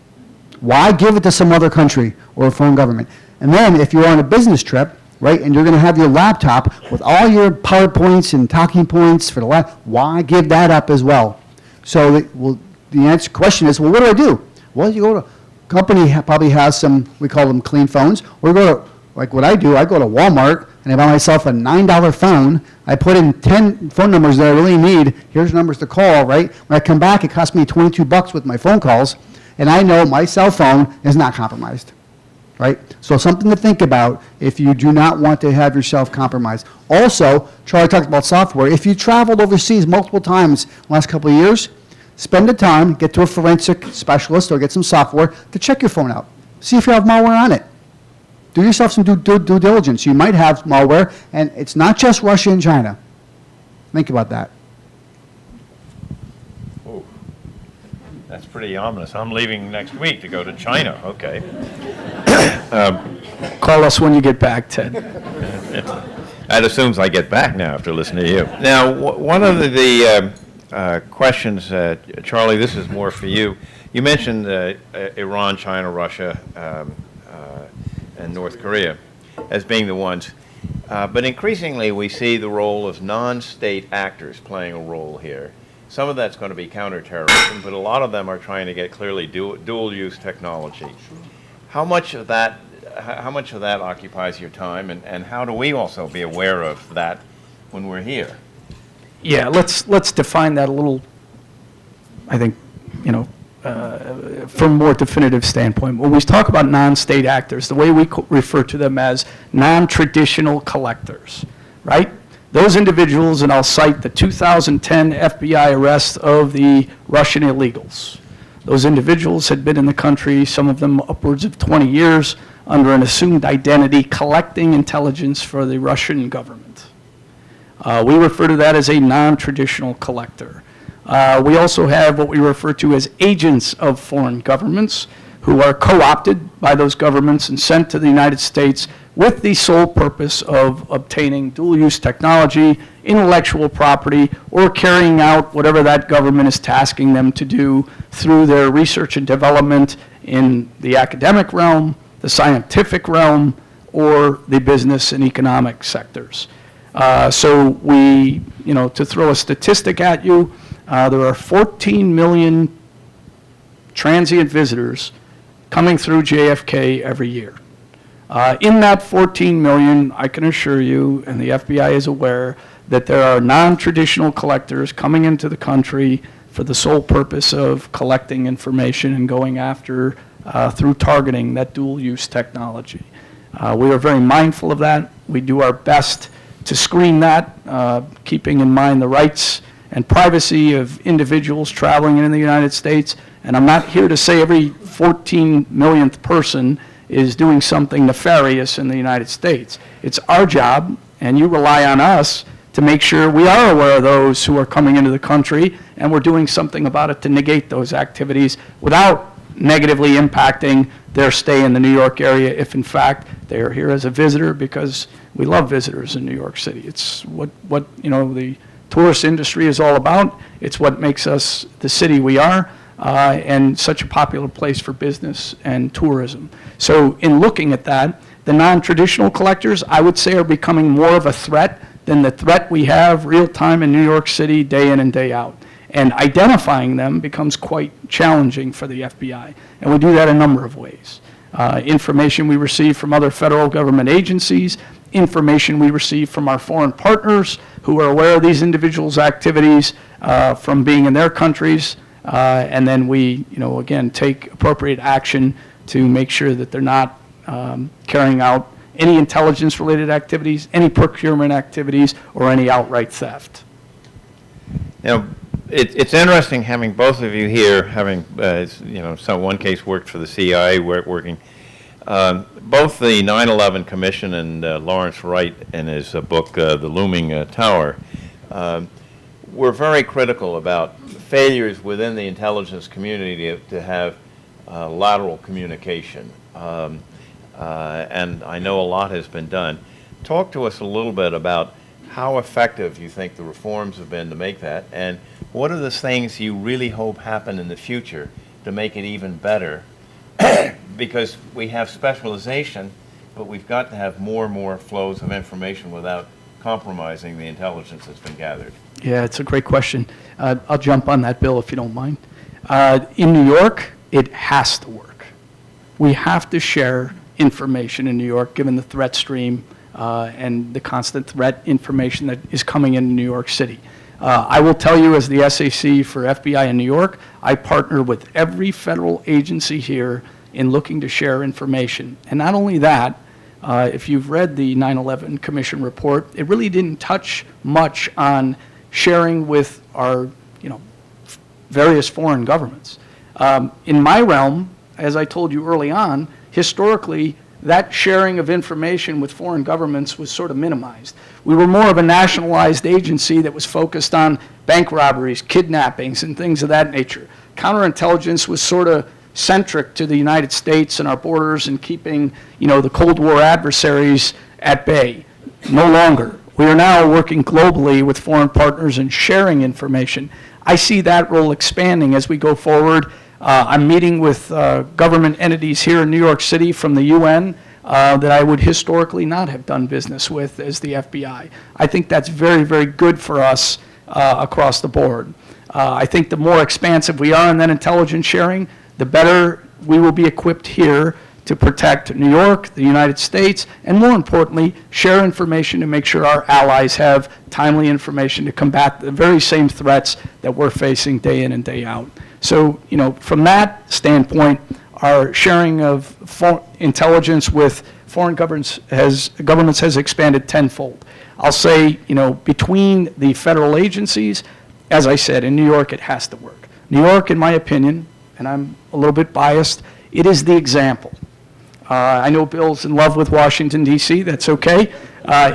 Why give it to some other country or a foreign government? And then if you're on a business trip, right, and you're going to have your laptop with all your PowerPoints and talking points for the why give that up as well? So the question is, well, what do I do? Well, you go to, company probably has some, we call them clean phones, or go to, like what I do, I go to Walmart and I buy myself a $9 phone. I put in 10 phone numbers that I really need. Here's numbers to call, right? When I come back, it costs me $22 with my phone calls, and I know my cell phone is not compromised, right? So something to think about if you do not want to have yourself compromised. Also, Charlie talked about software. If you traveled overseas multiple times in the last couple of years, spend the time, get to a forensic specialist or get some software to check your phone out. See if you have malware on it. Do yourself some due diligence. You might have malware, and it's not just Russia and China. Think about that. Ooh, that's pretty ominous. I'm leaving next week to go to China. Okay. Call us when you get back, Ted. That assumes I get back now after listening to you. Now, one of the questions, Charlie, this is more for you. You mentioned Iran, China, Russia, and North Korea as being the ones. But increasingly, we see the role of non-state actors playing a role here. Some of that's going to be counterterrorism, but a lot of them are trying to get clearly dual-use technology. How much of that occupies your time, and how do we also be aware of that when we're here? Yeah, let's define that a little, I think, from a more definitive standpoint. When we talk about non-state actors, the way we refer to them as non-traditional collectors, right? Those individuals, and I'll cite the 2010 FBI arrest of the Russian illegals. Those individuals had been in the country, some of them upwards of 20 years, under an assumed identity, collecting intelligence for the Russian government. We refer to that as a non-traditional collector. We also have what we refer to as agents of foreign governments who are co-opted by those governments and sent to the United States with the sole purpose of obtaining dual-use technology, intellectual property, or carrying out whatever that government is tasking them to do through their research and development in the academic realm, the scientific realm, or the business and economic sectors. So we, to throw a statistic at you, there are 14 million transient visitors coming through JFK every year. In that 14 million, I can assure you, and the FBI is aware, that there are non-traditional collectors coming into the country for the sole purpose of collecting information and going after, through targeting, that dual-use technology. We are very mindful of that. We do our best to screen that, keeping in mind the rights and privacy of individuals traveling in the United States. And I'm not here to say every 14 millionth person is doing something nefarious in the United States. It's our job, and you rely on us to make sure we are aware of those who are coming into the country, and we're doing something about it to negate those activities without negatively impacting their stay in the New York area if, in fact, they are here as a visitor, because we love visitors in New York City. It's what the tourist industry is all about. It's what makes us the city we are, and such a popular place for business and tourism. So in looking at that, the non-traditional collectors, I would say, are becoming more of a threat than the threat we have real time in New York City, day in and day out. And identifying them becomes quite challenging for the FBI. And we do that a number of ways. Information we receive from other federal government agencies, information we receive from our foreign partners who are aware of these individuals' activities from being in their countries, and then we, again, take appropriate action to make sure that they're not carrying out any intelligence-related activities, any procurement activities, or any outright theft. Now, it's interesting having both of you here, having, one case worked for the CIA, working. Both the 9/11 Commission and Lawrence Wright in his book, The Looming Tower, were very critical about failures within the intelligence community to have lateral communication. And I know a lot has been done. Talk to us a little bit about how effective you think the reforms have been to make that, and what are the things you really hope happen in the future to make it even better? Because we have specialization, but we've got to have more and more flows of information without compromising the intelligence that's been gathered. Yeah, it's a great question. I'll jump on that, Bill, if you don't mind. In New York, it has to work. We have to share information in New York, given the threat stream and the constant threat information that is coming into New York City. I will tell you, as the SAC for FBI in New York, I partner with every federal agency here in looking to share information. And not only that, if you've read the 9/11 Commission report, it really didn't touch much on sharing with our, various foreign governments. In my realm, as I told you early on, historically, that sharing of information with foreign governments was sort of minimized. We were more of a nationalized agency that was focused on bank robberies, kidnappings, and things of that nature. Counterintelligence was sort of centric to the United States and our borders and keeping, the Cold War adversaries at bay. No longer. We are now working globally with foreign partners and sharing information. I see that role expanding as we go forward. I'm meeting with government entities here in New York City from the UN that I would historically not have done business with as the FBI. I think that's very, very good for us across the board. I think the more expansive we are in that intelligence sharing, the better we will be equipped here to protect New York, the United States, and more importantly, share information to make sure our allies have timely information to combat the very same threats that we're facing day in and day out. So, from that standpoint, our sharing of intelligence with foreign governments has expanded tenfold. I'll say, between the federal agencies, as I said, in New York, it has to work. New York, in my opinion, and I'm a little bit biased, it is the example. I know Bill's in love with Washington, D.C., that's okay.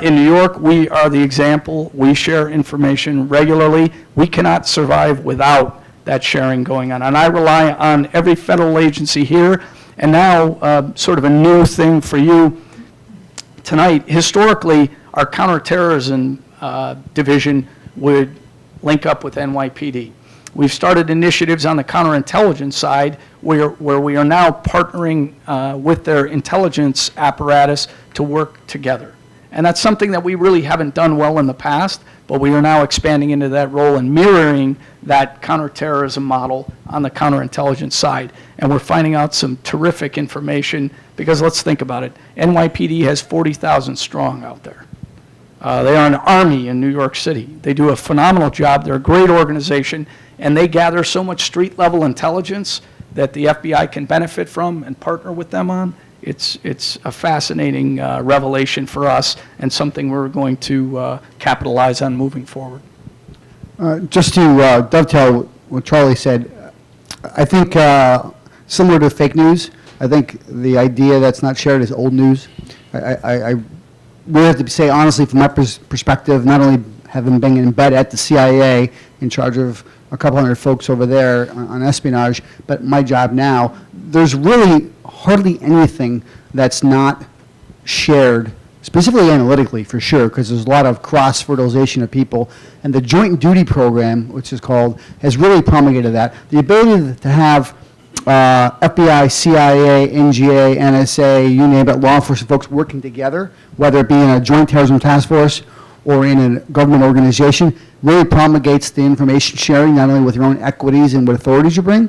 In New York, we are the example. We share information regularly. We cannot survive without that sharing going on. And I rely on every federal agency here. And now, sort of a new thing for you tonight, historically, our counterterrorism division would link up with NYPD. We've started initiatives on the counterintelligence side where we are now partnering with their intelligence apparatus to work together. And that's something that we really haven't done well in the past, but we are now expanding into that role and mirroring that counterterrorism model on the counterintelligence side. And we're finding out some terrific information because let's think about it. NYPD has 40,000 strong out there. They are an army in New York City. They do a phenomenal job. They're a great organization, and they gather so much street-level intelligence that the FBI can benefit from and partner with them on. It's a fascinating revelation for us and something we're going to capitalize on moving forward. Just to dovetail what Charlie said, I think similar to fake news, I think the idea that's not shared is old news. I really have to say honestly, from my perspective, not only having been in bed at the CIA in charge of a couple hundred folks over there on espionage, but my job now, there's really hardly anything that's not shared, specifically analytically for sure, because there's a lot of cross-fertilization of people. And the Joint Duty Program, which is called, has really promulgated that. The ability to have FBI, CIA, NGA, NSA, you name it, law enforcement folks working together, whether it be in a joint terrorism task force or in a government organization, really promulgates the information sharing, not only with your own equities and what authorities you bring,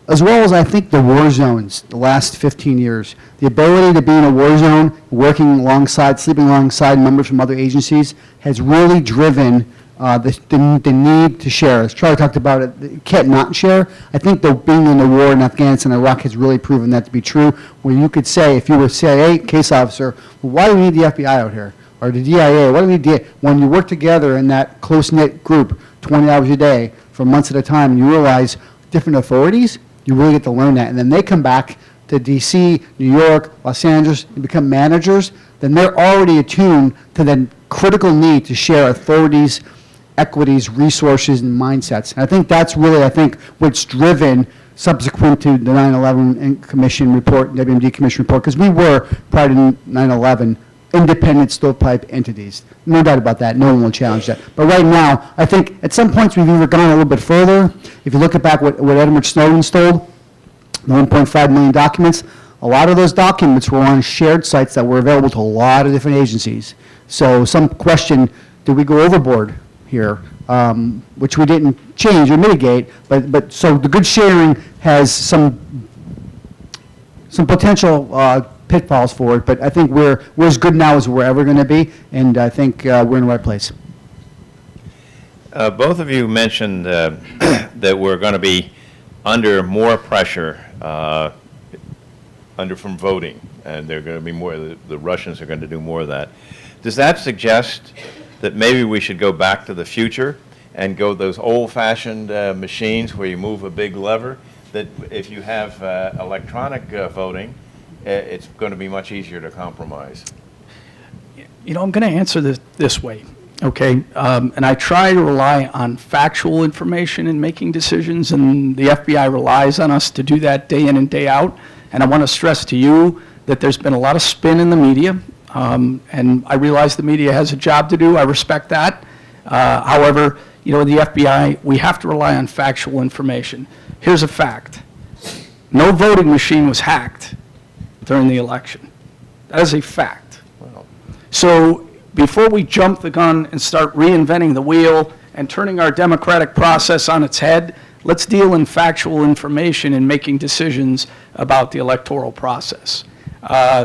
as well as I think the war zones, the last 15 years. The ability to be in a war zone, working alongside, sleeping alongside members from other agencies has really driven the need to share. As Charlie talked about it, you can't not share. I think being in the war in Afghanistan and Iraq has really proven that to be true, where you could say, if you were a CIA case officer, well, why do we need the FBI out here? Or the DIA, what do we do? When you work together in that close-knit group, 20 hours a day, for months at a time, and you realize different authorities, you really get to learn that. And then they come back to D.C., New York, Los Angeles, and become managers, then they're already attuned to the critical need to share authorities, equities, resources, and mindsets. And I think that's really, what's driven subsequent to the 9/11 Commission report, WMD Commission report, because we were, prior to 9/11, independent stovepipe entities. No doubt about that. No one will challenge that. But right now, I think at some points we've either gone a little bit further. If you look back what Edward Snowden stole, the 1.5 million documents, a lot of those documents were on shared sites that were available to a lot of different agencies. So some question, did we go overboard here? Which we didn't change or mitigate, but so the good sharing has some potential pitfalls for it, but I think we're as good now as we're ever going to be, and I think we're in the right place. Both of you mentioned that we're going to be under more pressure from voting, and they're going to be more. The Russians are going to do more of that. Does that suggest that maybe we should go back to the future and go those old-fashioned machines where you move a big lever, that if you have electronic voting, it's going to be much easier to compromise. You know, I'm going to answer this way, okay? And I try to rely on factual information in making decisions, and the FBI relies on us to do that day in and day out. And I want to stress to you that there's been a lot of spin in the media, and I realize the media has a job to do. I respect that. However, you know, the FBI, we have to rely on factual information. Here's a fact. No voting machine was hacked during the election. That is a fact. Well, So before we jump the gun and start reinventing the wheel and turning our democratic process on its head, let's deal in factual information in making decisions about the electoral process.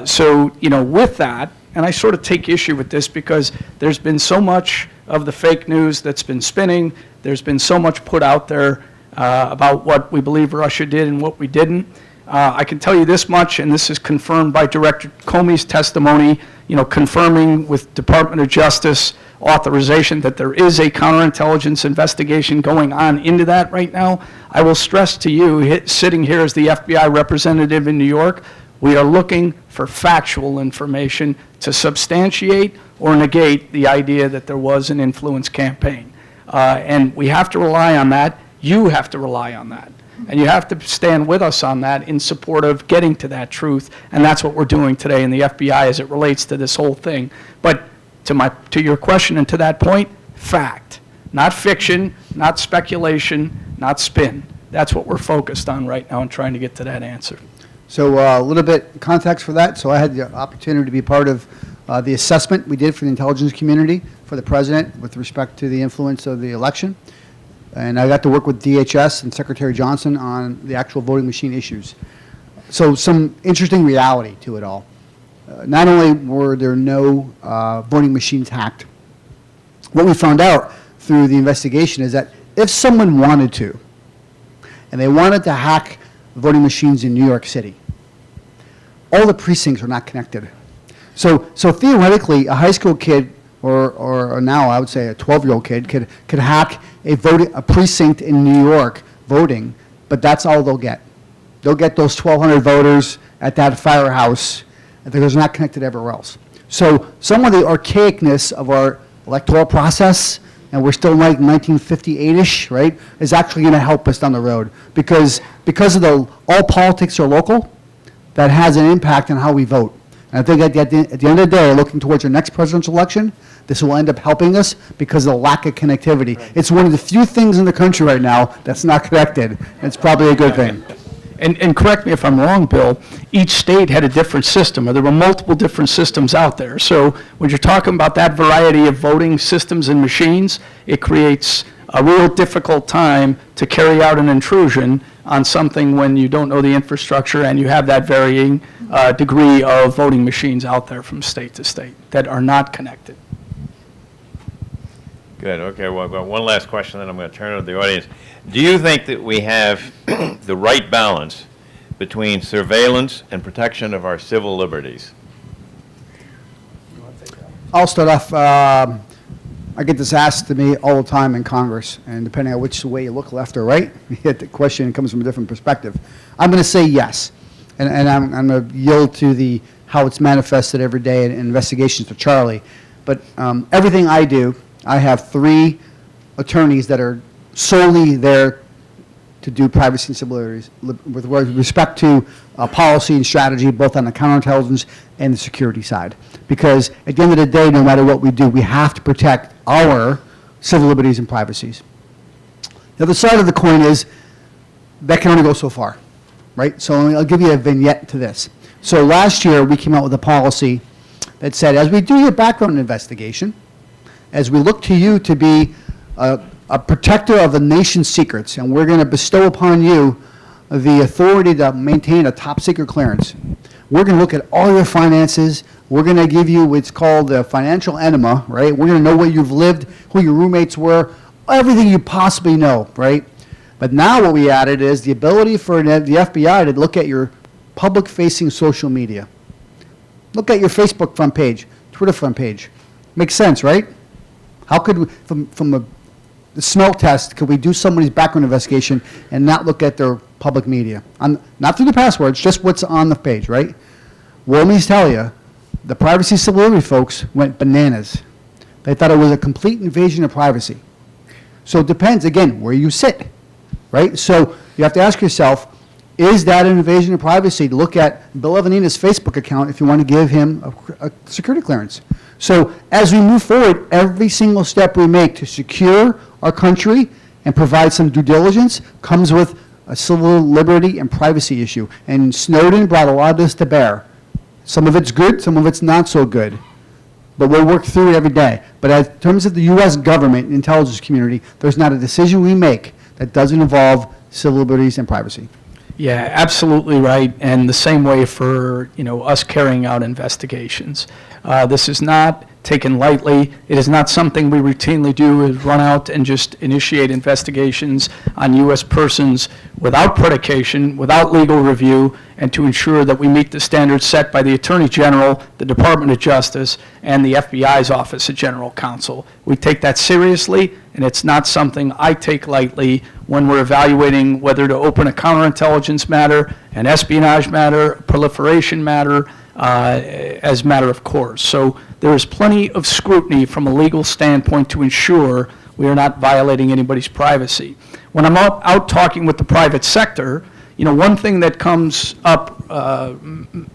So, you know, with that, and I sort of take issue with this because there's been so much of the fake news that's been spinning. There's been so much put out there about what we believe Russia did and what we didn't. I can tell you this much, and this is confirmed by Director Comey's testimony, you know, confirming with Department of Justice authorization that there is a counterintelligence investigation going on into that right now. I will stress to you, sitting here as the FBI representative in New York, we are looking for factual information to substantiate or negate the idea that there was an influence campaign. And we have to rely on that. You have to rely on that. And you have to stand with us on that in support of getting to that truth. And that's what we're doing today in the FBI as it relates to this whole thing. But to your question and to that point, fact. Not fiction, not speculation, not spin. That's what we're focused on right now and trying to get to that answer. So a little bit context for that. So I had the opportunity to be part of the assessment we did for the intelligence community for the president with respect to the influence of the election. And I got to work with DHS and Secretary Johnson on the actual voting machine issues. So some interesting reality to it all. Not only were there no voting machines hacked, what we found out through the investigation is that if someone wanted to, and they wanted to hack voting machines in New York City, all the precincts are not connected. So theoretically, a high school kid, or now I would say a 12-year-old kid, could hack a precinct in New York voting, but that's all they'll get. They'll get those 1,200 voters at that firehouse that is not connected everywhere else. So some of the archaicness of our electoral process, and we're still like 1958-ish, right, is actually going to help us down the road because of all politics are local, that has an impact on how we vote. And I think at the end of the day, looking towards our next presidential election, this will end up helping us because of the lack of connectivity. Right. It's one of the few things in the country right now that's not connected. It's probably a good thing. And correct me if I'm wrong, Bill, each state had a different system, or there were multiple different systems out there. So when you're talking about that variety of voting systems and machines, it creates a real difficult time to carry out an intrusion on something when you don't know the infrastructure and you have that varying degree of voting machines out there from state to state that are not connected. Good. Okay. Well, I've got one last question, then I'm going to turn it to the audience. Do you think that we have the right balance between surveillance and protection of our civil liberties? I'll start off. I get this asked to me all the time in Congress, and depending on which way you look, left or right, the question comes from a different perspective. I'm going to say yes, and I'm going to yield to how it's manifested every day in investigations to Charlie. But everything I do, I have 3 attorneys that are solely there to do privacy and civil liberties with respect to policy and strategy, both on the counterintelligence and the security side. Because at the end of the day, no matter what we do, we have to protect our civil liberties and privacies. The other side of the coin is that can only go so far, right? So I'll give you a vignette to this. So last year, we came out with a policy that said, as we do your background investigation, as we look to you to be a protector of the nation's secrets, and we're going to bestow upon you the authority to maintain a top secret clearance. We're going to look at all your finances. We're going to give you what's called the financial enema, right? We're going to know where you've lived, who your roommates were, everything you possibly know, right? But now what we added is the ability for the FBI to look at your public-facing social media. Look at your Facebook front page, Twitter front page. Makes sense, right? How could we, from the the smell test, could we do somebody's background investigation and not look at their public media? Not through the passwords, just what's on the page, right? Well, let me tell you, the privacy civil liberty folks went bananas. They thought it was a complete invasion of privacy. So it depends, again, where you sit, right? So you have to ask yourself, is that an invasion of privacy to look at Bill Evanina's Facebook account if you want to give him a security clearance? So as we move forward, every single step we make to secure our country and provide some due diligence comes with a civil liberty and privacy issue. And Snowden brought a lot of this to bear. Some of it's good, some of it's not so good. But we'll work through it every day. But in terms of the U.S. government and intelligence community, there's not a decision we make that doesn't involve civil liberties and privacy. Yeah, absolutely right, and the same way for, us carrying out investigations. This is not taken lightly. It is not something we routinely do, is run out and just initiate investigations on U.S. persons without predication, without legal review, and to ensure that we meet the standards set by the Attorney General, the Department of Justice, and the FBI's Office of General Counsel. We take that seriously, and it's not something I take lightly when we're evaluating whether to open a counterintelligence matter, an espionage matter, a proliferation matter, as a matter of course. So there is plenty of scrutiny from a legal standpoint to ensure we are not violating anybody's privacy. When I'm out talking with the private sector, one thing that comes up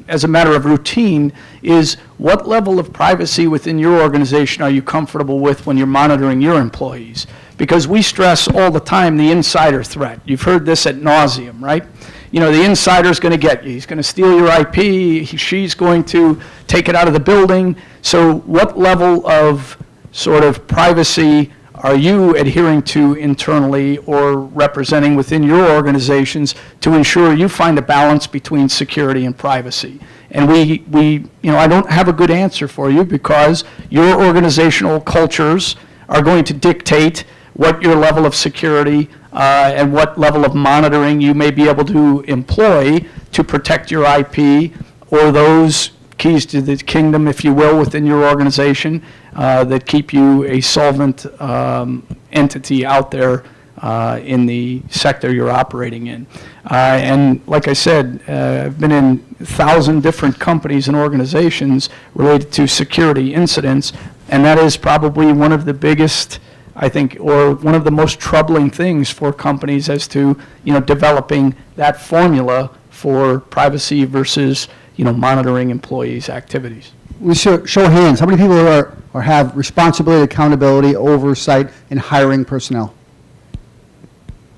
as a matter of routine is what level of privacy within your organization are you comfortable with when you're monitoring your employees? Because we stress all the time the insider threat. You've heard this ad nauseum, right? The insider's going to get you. He's going to steal your IP. She's going to take it out of the building. So what level of sort of privacy are you adhering to internally or representing within your organizations to ensure you find a balance between security and privacy? And I don't have a good answer for you because your organizational cultures are going to dictate what your level of security and what level of monitoring you may be able to employ to protect your IP or those keys to the kingdom, if you will, within your organization that keep you a solvent entity out there in the sector you're operating in. And like I said, I've been in 1,000 different companies and organizations related to security incidents, and that is probably one of the biggest, I think, or one of the most troubling things for companies as to, developing that formula for privacy versus, monitoring employees' activities. We show hands. How many people or have responsibility, accountability, oversight in hiring personnel?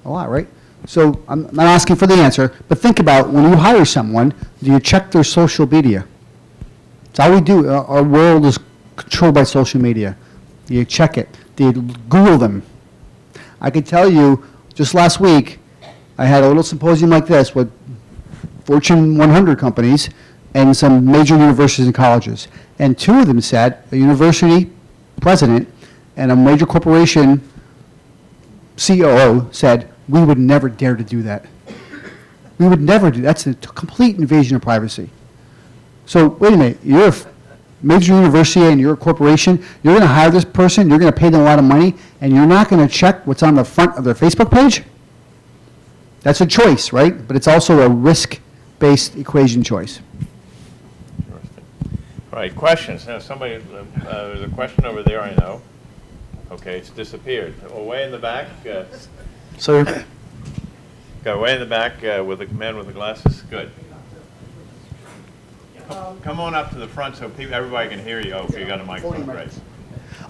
A lot, right? So I'm not asking for the answer, but think about when you hire someone, do you check their social media? It's all we do. Our world is controlled by social media. Do you check it? Do you Google them? I can tell you, just last week, I had a little symposium like this with Fortune 100 companies and some major universities and colleges. And two of them said, a university president and a major corporation COO said, we would never dare to do that. We would never do that. That's a complete invasion of privacy. So wait a minute, you're a major university and you're a corporation, you're going to hire this person, you're going to pay them a lot of money, and you're not going to check what's on the front of their Facebook page? That's a choice, right? But it's also a risk-based equation choice. All right, questions. Now, somebody, there's a question over there, I know. Okay, it's disappeared. Way in the back. Sir? Go way in the back with the man with the glasses. Good. Come on up to the front so everybody can hear you. Oh, you got a microphone, right?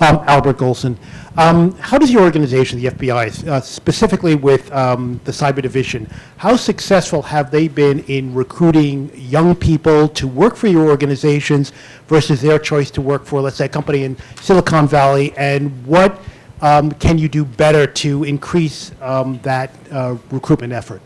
Albert Golson. How does your organization, the FBI, specifically with the cyber division, how successful have they been in recruiting young people to work for your organizations versus their choice to work for, let's say, a company in Silicon Valley? And what can you do better to increase that recruitment effort?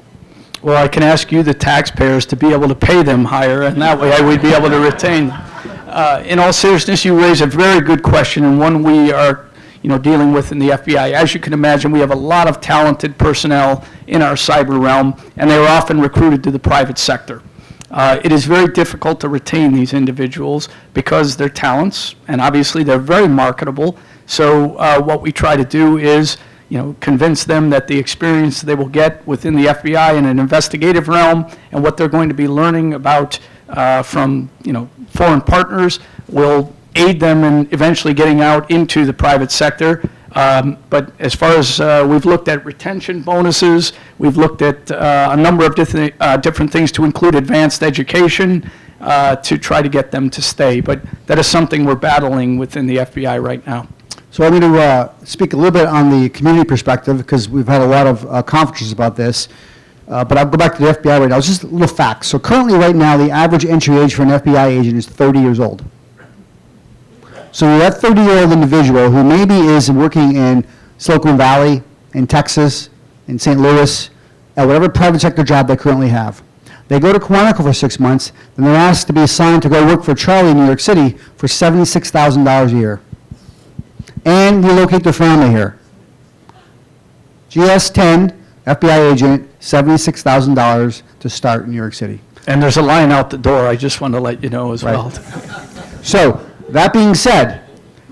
Well, I can ask you, the taxpayers, to be able to pay them higher, and that way I would be able to retain them. In all seriousness, you raise a very good question, and one we are dealing with in the FBI. As you can imagine, we have a lot of talented personnel in our cyber realm, and they are often recruited to the private sector. It is very difficult to retain these individuals because they're talents, and obviously they're very marketable. So what we try to do is convince them that the experience they will get within the FBI in an investigative realm and what they're going to be learning about from, foreign partners will aid them in eventually getting out into the private sector. But as far as we've looked at retention bonuses, we've looked at a number of different things to include advanced education to try to get them to stay. But that is something we're battling within the FBI right now. So I'm going to speak a little bit on the community perspective, because we've had a lot of conferences about this. But I'll go back to the FBI right now. It's just a little facts. So currently, right now, the average entry age for an FBI agent is 30 years old. So that 30-year-old individual who maybe is working in Silicon Valley, in Texas, in St. Louis, at whatever private sector job they currently have. They go to Quantico for 6 months, then they're asked to be assigned to go work for Charlie in New York City for $76,000 a year. And relocate their family here. GS-10, FBI agent, $76,000 to start in New York City. And there's a line out the door, I just want to let you know as well. So, that being said,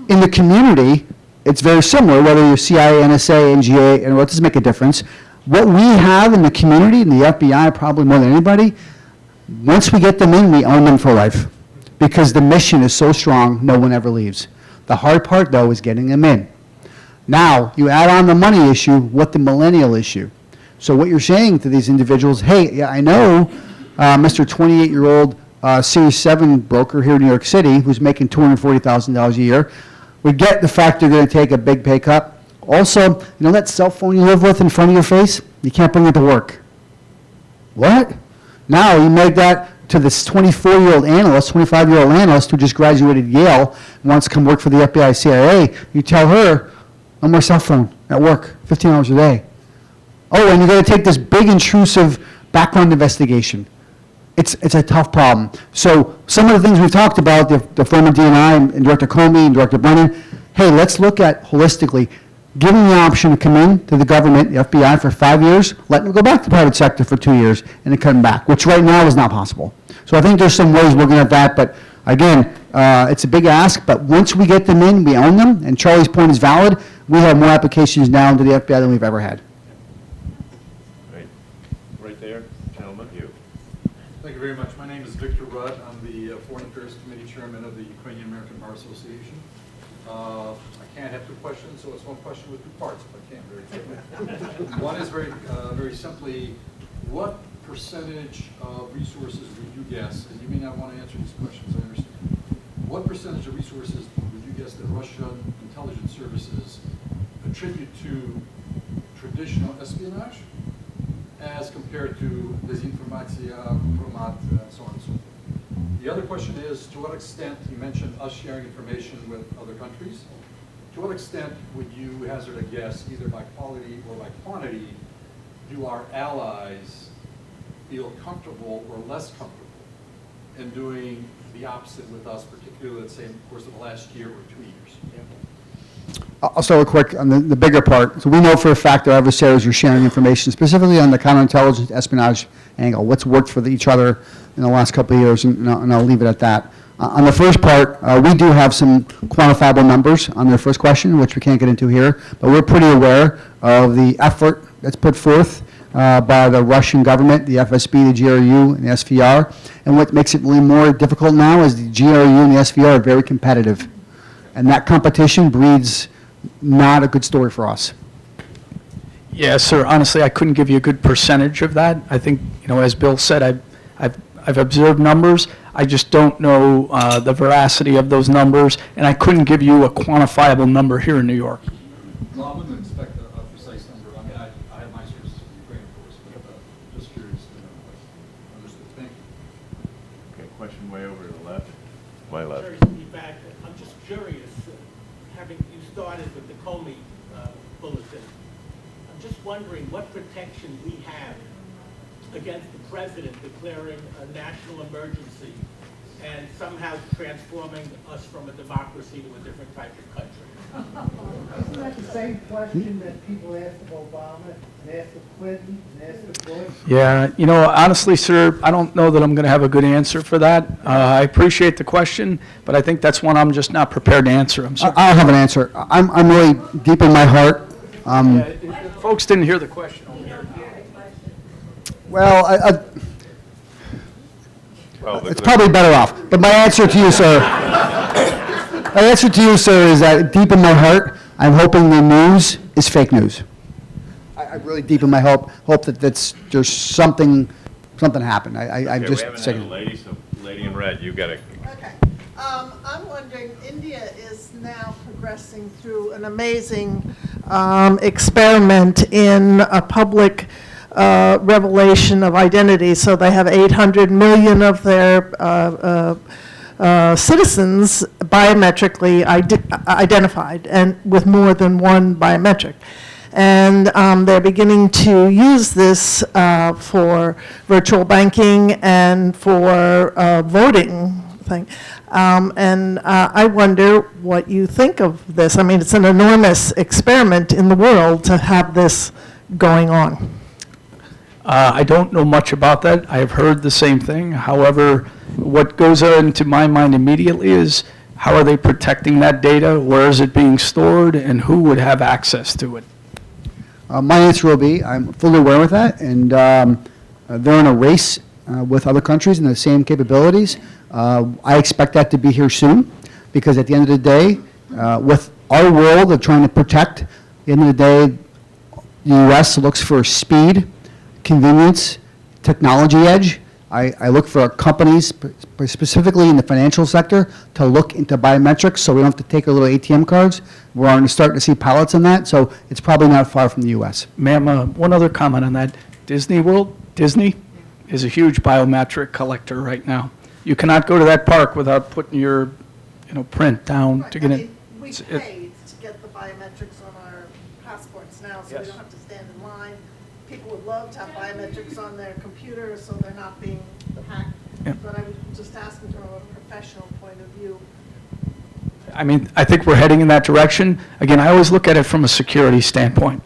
in the community, it's very similar, whether you're CIA, NSA, NGA, and what does make a difference. What we have in the community, in the FBI, probably more than anybody, once we get them in, we own them for life. Because the mission is so strong, no one ever leaves. The hard part, though, is getting them in. Now, you add on the money issue, what the millennial issue. So what you're saying to these individuals, hey, yeah, I know Mr. 28-year-old Series 7 broker here in New York City who's making $240,000 a year. We get the fact they're going to take a big pay cut. Also, that cell phone you live with in front of your face, you can't bring it to work. What? Now you make that to this 24-year-old analyst, 25-year-old analyst who just graduated Yale and wants to come work for the FBI, CIA. You tell her, no more cell phone at work, 15 hours a day. Oh, and you're going to take this big intrusive background investigation. It's a tough problem. So some of the things we've talked about, the former DNI and Director Comey and Director Brennan, hey, let's look at holistically, give them the option to come in to the government, the FBI, for 5 years, let them go back to the private sector for 2 years, and then come back, which right now is not possible. So I think there's some ways looking at that, but again, it's a big ask, but once we get them in, we own them, and Charlie's point is valid. We have more applications now into the FBI than we've ever had. Right there, gentlemen, you. Thank you very much. My name is Victor Rudd. I'm the Foreign Affairs Committee Chairman of the Ukrainian American Bar Association. I can't have two questions, so it's one question with two parts, if I can, very quickly. One is very simply, what percentage of resources would you guess, and you may not want to answer these questions, I understand, what percentage of resources would you guess that Russian intelligence services attribute to traditional espionage as compared to desinformatia, compromat, and so on and so forth? The other question is, to what extent, you mentioned us sharing information with other countries, to what extent would you hazard a guess, either by quality or by quantity, do our allies feel comfortable or less comfortable in doing the opposite with us, particularly, let's say, in the course of the last year or 2 years? I'll start with quick on the bigger part. So we know for a fact that our adversaries are sharing information, specifically on the counterintelligence espionage angle, what's worked for each other in the last couple of years, and I'll leave it at that. On the first part, we do have some quantifiable numbers on their first question, which we can't get into here, but we're pretty aware of the effort that's put forth by the Russian government, the FSB, the GRU, and the SVR. And what makes it really more difficult now is the GRU and the SVR are very competitive. And that competition breeds not a good story for us. Yes, sir. Honestly, I couldn't give you a good percentage of that. I think, as Bill said, I've observed numbers. I just don't know the veracity of those numbers, and I couldn't give you a quantifiable number here in New York. Well, I wouldn't expect a precise number. I mean, I have my sources from Ukraine, of course, but just curious to know. Understood. Thank you. Okay, question way over to the left. My left. Jerry, to be back, I'm just curious, having you started with the Comey bulletin, I'm just wondering what protection we have against the president declaring a national emergency and somehow transforming us from a democracy to a different type of country. Isn't that the same question that people asked of Obama, and asked of Clinton, and asked of Bush? Yeah, honestly, sir, I don't know that I'm going to have a good answer for that. I appreciate the question, but I think that's one I'm just not prepared to answer. I'm sorry. I'll have an answer. I'm really deep in my heart, Folks didn't hear the question over here. Well, Well, it's probably better off. But my answer to you, sir, is that deep in my heart, I'm hoping the news is fake news. I really deep in my hope that there's something happened. I'm okay, just we haven't sick. had a lady, so lady in red, you got to. Okay. I'm wondering, India is now progressing through an amazing experiment in a public revelation of identity. So they have 800 million of their citizens biometrically identified, and with more than one biometric. And they're beginning to use this for virtual banking and for voting thing. And I wonder what you think of this. I mean, it's an enormous experiment in the world to have this going on. I don't know much about that. I have heard the same thing. However, what goes into my mind immediately is, how are they protecting that data? Where is it being stored? And who would have access to it? My answer will be, I'm fully aware of that, and they're in a race with other countries in the same capabilities. I expect that to be here soon, because at the end of the day, with our world of trying to protect, at the end of the day, the U.S. looks for speed, convenience, technology edge. I look for companies, specifically in the financial sector, to look into biometrics so we don't have to take our little ATM cards. We're already starting to see pilots in that, so it's probably not far from the U.S. Ma'am, one other comment on that. Disney is a huge biometric collector right now. You cannot go to that park without putting your, print down Right, to get I in. mean, we paid to get the biometrics on our passports now, so we Yes. don't have to stand in line. People would love to have biometrics on their computers so they're not being hacked. Yeah. But I was just asking from a professional point of view. I mean, I think we're heading in that direction. Again, I always look at it from a security standpoint.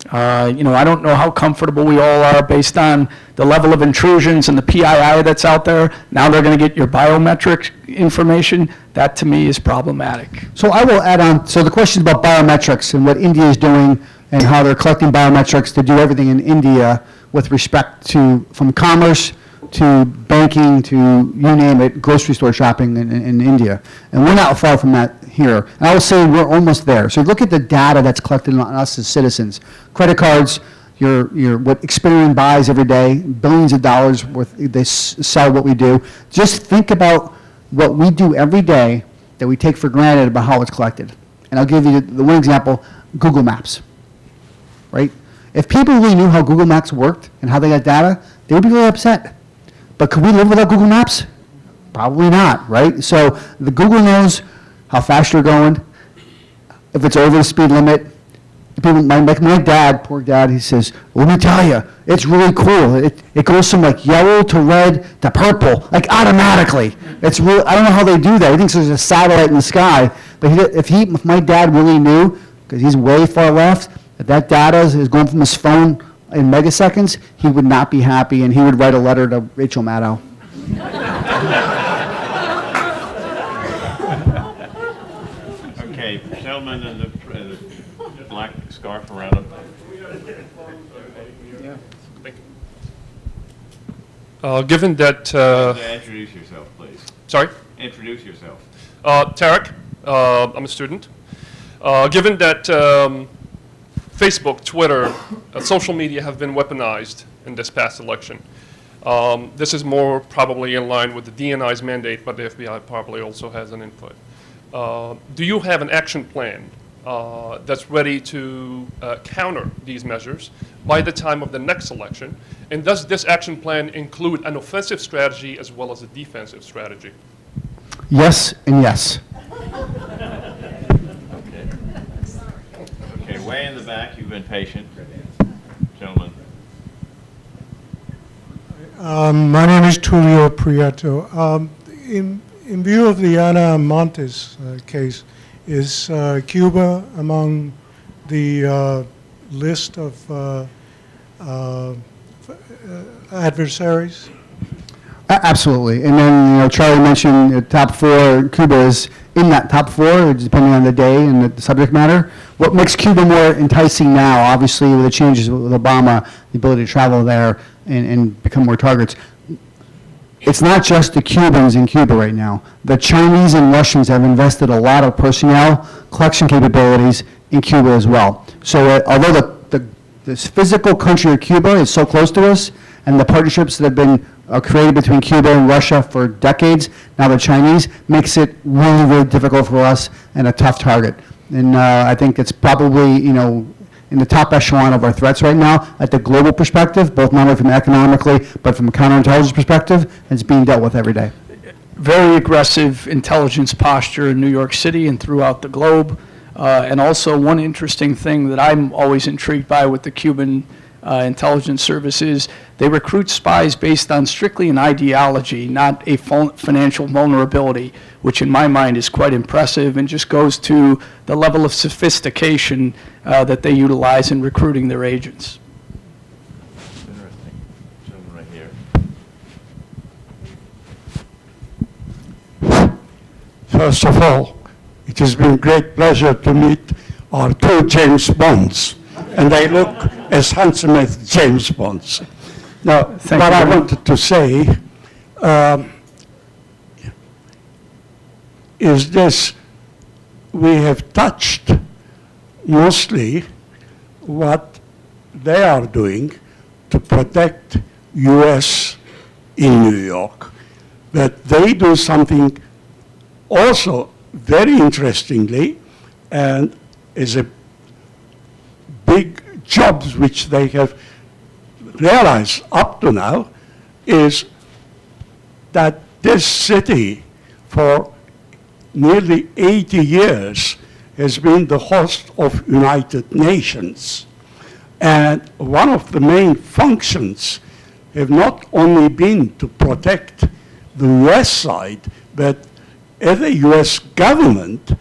I don't know how comfortable we all are based on the level of intrusions and the PII that's out there. Now they're going to get your biometric information. That, to me, is problematic. So I will add on, so the question about biometrics and what India is doing and how they're collecting biometrics to do everything in India with respect to, from commerce to banking to, you name it, grocery store shopping in India. And we're not far from that here. And I will say we're almost there. So look at the data that's collected on us as citizens. Credit cards, what Experian buys every day, billions of dollars worth, they sell what we do. Just think about what we do every day that we take for granted about how it's collected. And I'll give you the one example, Google Maps, right? If people really knew how Google Maps worked and how they got data, they would be really upset. But could we live without Google Maps? Probably not, right? So the Google knows how fast you're going, if it's over the speed limit. People, like my dad, poor dad, he says, let me tell you, it's really cool. It goes from like yellow to red to purple, like automatically. It's really, I don't know how they do that. He thinks there's a satellite in the sky. But if my dad really knew, because he's way far left, that data is going from his phone in megaseconds, he would not be happy, and he would write a letter to Rachel Maddow. Okay, gentleman in the black scarf around him. Given that, Introduce yourself, please. sorry, Introduce yourself. Tarek, I'm a student. Given that Facebook, Twitter, social media have been weaponized in this past election, this is more probably in line with the DNI's mandate, but the FBI probably also has an input. Do you have an action plan that's ready to counter these measures by the time of the next election? And does this action plan include an offensive strategy as well as a defensive strategy? Yes and yes. Okay, way in the back, you've been patient. Gentlemen. My name is Tulio Prieto. In view of the Ana Montes case, is Cuba among the list of adversaries? Absolutely. And then, Charlie mentioned top four, Cuba is in that top four, depending on the day and the subject matter. What makes Cuba more enticing now, obviously, with the changes with Obama, the ability to travel there and become more targets, it's not just the Cubans in Cuba right now. The Chinese and Russians have invested a lot of personnel, collection capabilities in Cuba as well. So although this physical country of Cuba is so close to us, and the partnerships that have been created between Cuba and Russia for decades, now the Chinese, makes it really, really difficult for us and a tough target. And I think it's probably, in the top echelon of our threats right now at the global perspective, both not only from economically, but from a counterintelligence perspective, and it's being dealt with every day. Very aggressive intelligence posture in New York City and throughout the globe. And also one interesting thing that I'm always intrigued by with the Cuban intelligence services, they recruit spies based on strictly an ideology, not a financial vulnerability, which in my mind is quite impressive and just goes to the level of sophistication that they utilize in recruiting their agents. Interesting. Gentleman right here. First of all, it has been a great pleasure to meet our two James Bonds, and they look as handsome as James Bonds. Now, what I wanted to say is this: we have touched mostly what they are doing to protect U.S. in New York, but they do something also very interestingly, and is a big jobs which they have realized up to now, is that this city for nearly 80 years has been the host of United Nations. And one of the main functions have not only been to protect the US side, but as a US government,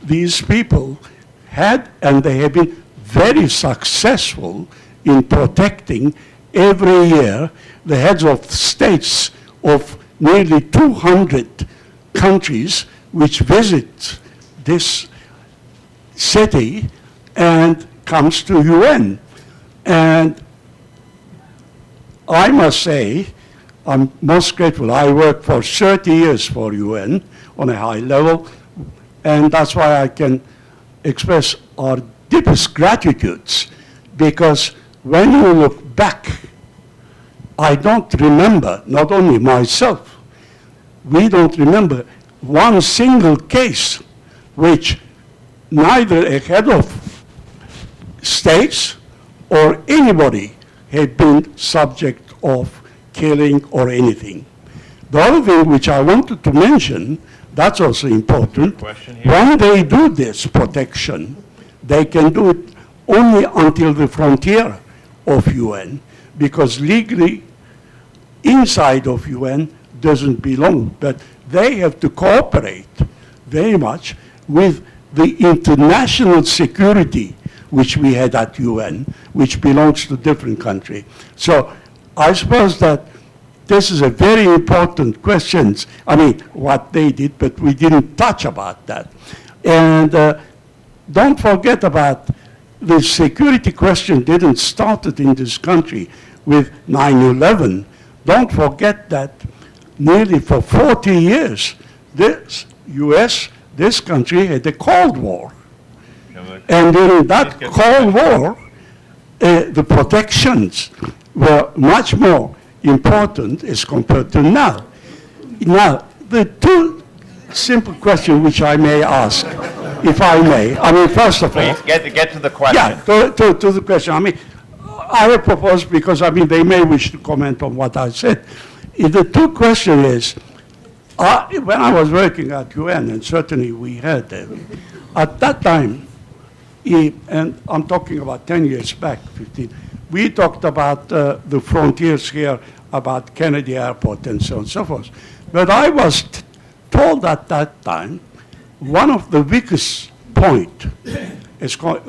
these people had, and they have been very successful in protecting every year the heads of states of nearly 200 countries which visit this city and comes to UN. And I must say, I'm most grateful. I worked for 30 years for UN on a high level, and that's why I can express our deepest gratitudes, because when you look back, I don't remember, not only myself, we don't remember one single case which neither a head of states or anybody had been subject of killing or anything. The other thing which I wanted to mention, that's also important, when they do this protection, they can do it only until the frontier of UN, because legally inside of UN doesn't belong, but they have to cooperate very much with the international security which we had at UN, which belongs to different country. So I suppose that this is a very important question. I mean, what they did, but we didn't touch about that. And don't forget about the security question didn't start it in this country with 9/11. Don't forget that nearly for 40 years, this US, this country had a Cold War. And during that Cold War, the protections were much more important as compared to now. Now, the two simple questions which I may ask, if I may. I mean, first of all... Please, get to the question. Yeah, to the question. I mean, I will propose, because, I mean, they may wish to comment on what I said. The two question is, when I was working at UN, and certainly we had, at that time, and I'm talking about 10 years back, 15, we talked about the frontiers here, about Kennedy Airport and so on and so forth. But I was told at that time, one of the weakest point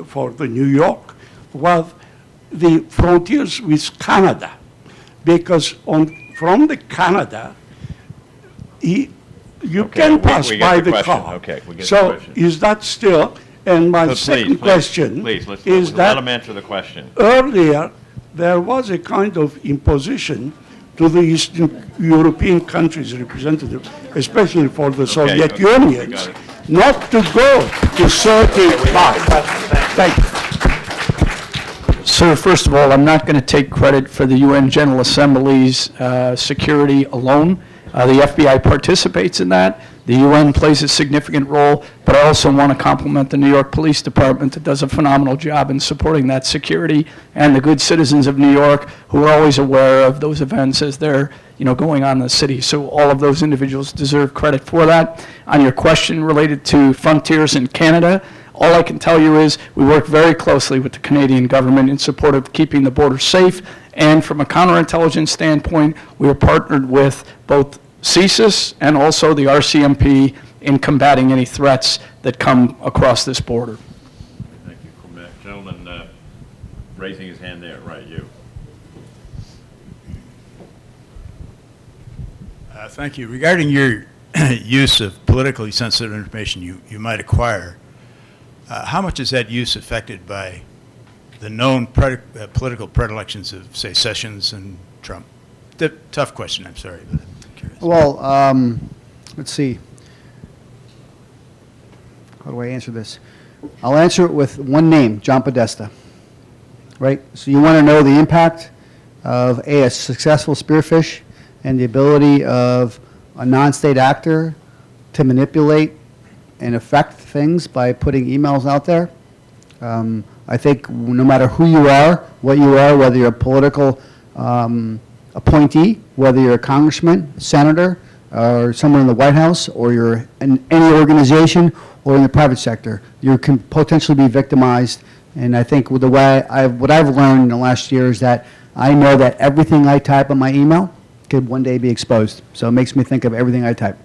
for the New York was the frontiers with Canada, because on from the Canada, you Okay, can we pass get by the the question. car. Okay, we get the So question. is that still, and my second question Please, let's is let that him answer the question. earlier, there was a kind of imposition to the Eastern European countries representative, especially for the Soviet okay, we Union, got it. not to go to 35. Thank you. Sir, first of all, I'm not going to take credit for the UN General Assembly's security alone. The FBI participates in that. The UN plays a significant role, but I also want to compliment the New York Police Department that does a phenomenal job in supporting that security, and the good citizens of New York who are always aware of those events as they're going on in the city. So all of those individuals deserve credit for that. On your question related to frontiers in Canada, all I can tell you is we work very closely with the Canadian government in support of keeping the border safe, and from a counterintelligence standpoint, we are partnered with both CSIS and also the RCMP in combating any threats that come across this border. Thank you. Gentleman raising his hand there, right, you. Thank you. Regarding your use of politically sensitive information you might acquire, how much is that use affected by the known political predilections of, say, Sessions and Trump? Tough question, I'm sorry, but I'm curious. Well, let's see. How do I answer this? I'll answer it with one name, John Podesta. Right? So you want to know the impact of a successful spearfish and the ability of a non-state actor to manipulate and affect things by putting emails out there. I think no matter who you are, what you are, whether you're a political appointee, whether you're a congressman, senator, or someone in the White House, or you're in any organization or in the private sector, you can potentially be victimized. And I think with the way what I've learned in the last year is that I know that everything I type on my email could one day be exposed. So it makes me think of everything I type.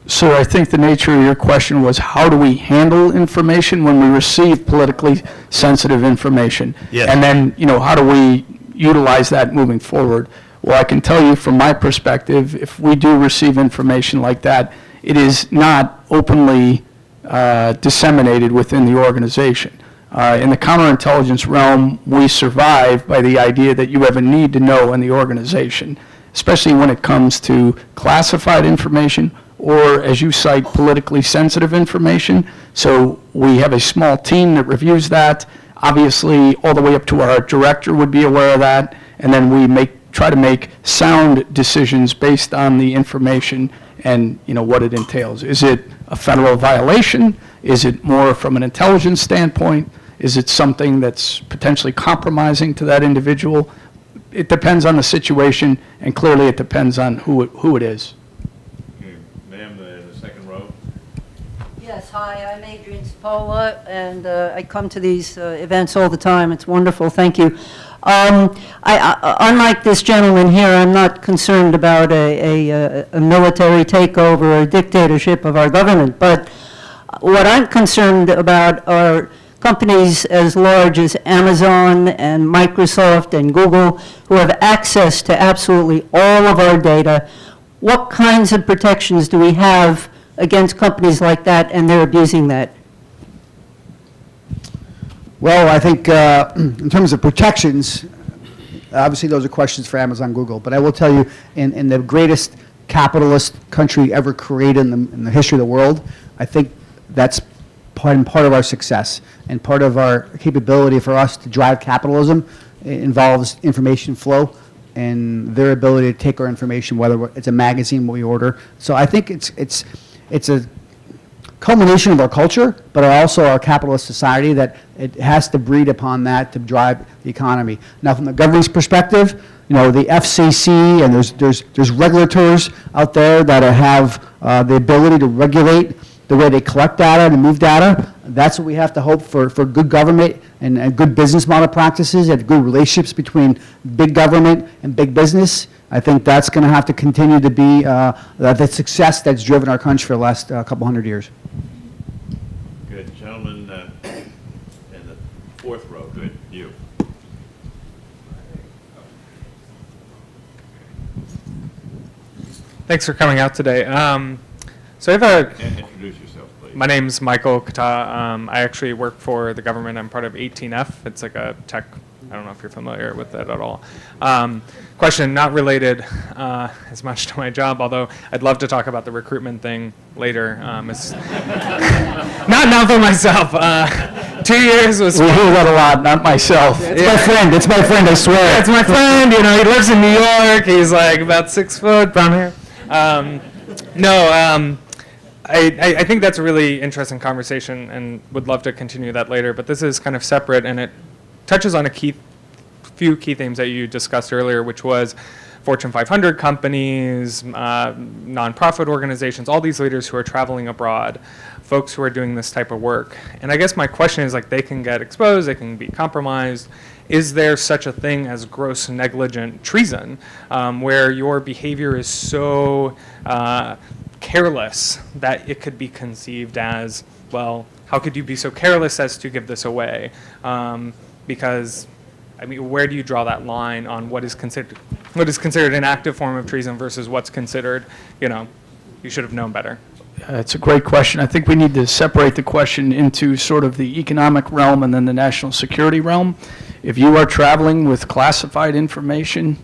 So I think the nature of your question was how do we handle information when we receive politically sensitive information? Yes. And then, how do we utilize that moving forward? Well, I can tell you from my perspective, if we do receive information like that, it is not openly disseminated within the organization. In the counterintelligence realm, we survive by the idea that you have a need to know in the organization, especially when it comes to classified information or, as you cite, politically sensitive information. So we have a small team that reviews that. Obviously, all the way up to our director would be aware of that, and then we try to make sound decisions based on the information and what it entails. Is it a federal violation? Is it more from an intelligence standpoint? Is it something that's potentially compromising to that individual? It depends on the situation, and clearly it depends on who it is. Okay, ma'am, the second row. Yes, hi, I'm Adrienne Spola, and I come to these events all the time. It's wonderful, thank you. Unlike this gentleman here, I'm not concerned about a military takeover or a dictatorship of our government, but what I'm concerned about are companies as large as Amazon and Microsoft and Google who have access to absolutely all of our data. What kinds of protections do we have against companies like that, and they're abusing that? Well, I think in terms of protections, obviously those are questions for Amazon, Google. But I will tell you, in the greatest capitalist country ever created in the history of the world, I think that's part of our success. And part of our capability for us to drive capitalism involves information flow and their ability to take our information, whether it's a magazine we order. So I think it's a culmination of our culture, but also our capitalist society that it has to breed upon that to drive the economy. Now, from the government's perspective, the FCC and there's regulators out there that have the ability to regulate the way they collect data and move data. That's what we have to hope for good government and good business model practices and good relationships between big government and big business. I think that's going to have to continue to be the success that's driven our country for the last couple hundred years. Good. Gentleman in the fourth row. Good. You. Thanks for coming out today. So I have a. Introduce yourself, please. My name's Michael Kata. I actually work for the government. I'm part of 18F. It's like a tech. I don't know if you're familiar with that at all. Question not related as much to my job, although I'd love to talk about the recruitment thing later. It's not for myself. 2 years was. We hear that a lot, not myself. It's my friend. It's my friend. I swear. It's my friend. You know, he lives in New York. He's like about 6 foot, brown hair. I think that's a really interesting conversation, and would love to continue that later. But this is kind of separate, and it touches on a few key themes that you discussed earlier, which was Fortune 500 companies, nonprofit organizations, all these leaders who are traveling abroad, folks who are doing this type of work. And I guess my question is, like, they can get exposed, they can be compromised. Is there such a thing as gross negligent treason, where your behavior is so careless that it could be conceived as, well, how could you be so careless as to give this away? Because, I mean, where do you draw that line on what is considered an active form of treason versus what's considered, you should have known better? It's a great question. I think we need to separate the question into sort of the economic realm and then the national security realm. If you are traveling with classified information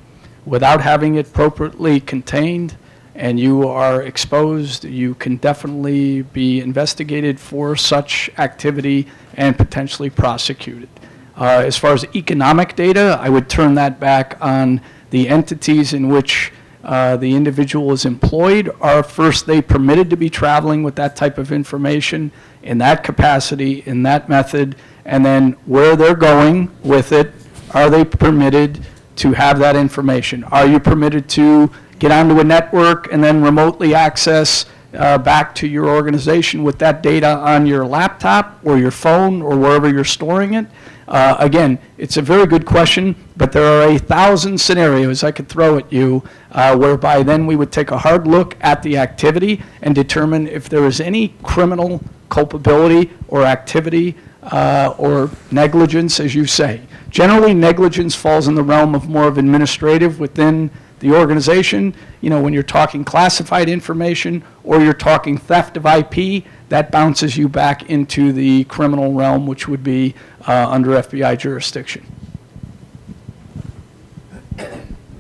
without having it appropriately contained and you are exposed, you can definitely be investigated for such activity and potentially prosecuted. As far as economic data, I would turn that back on the entities in which the individual is employed. Are first they permitted to be traveling with that type of information in that capacity, in that method, and then where they're going with it, are they permitted to have that information? Are you permitted to get onto a network and then remotely access back to your organization with that data on your laptop or your phone or wherever you're storing it? Again, it's a very good question, but there are 1,000 scenarios I could throw at you whereby then we would take a hard look at the activity and determine if there is any criminal culpability or activity or negligence, as you say. Generally, negligence falls in the realm of more of administrative within the organization. When you're talking classified information or you're talking theft of IP, that bounces you back into the criminal realm, which would be under FBI jurisdiction.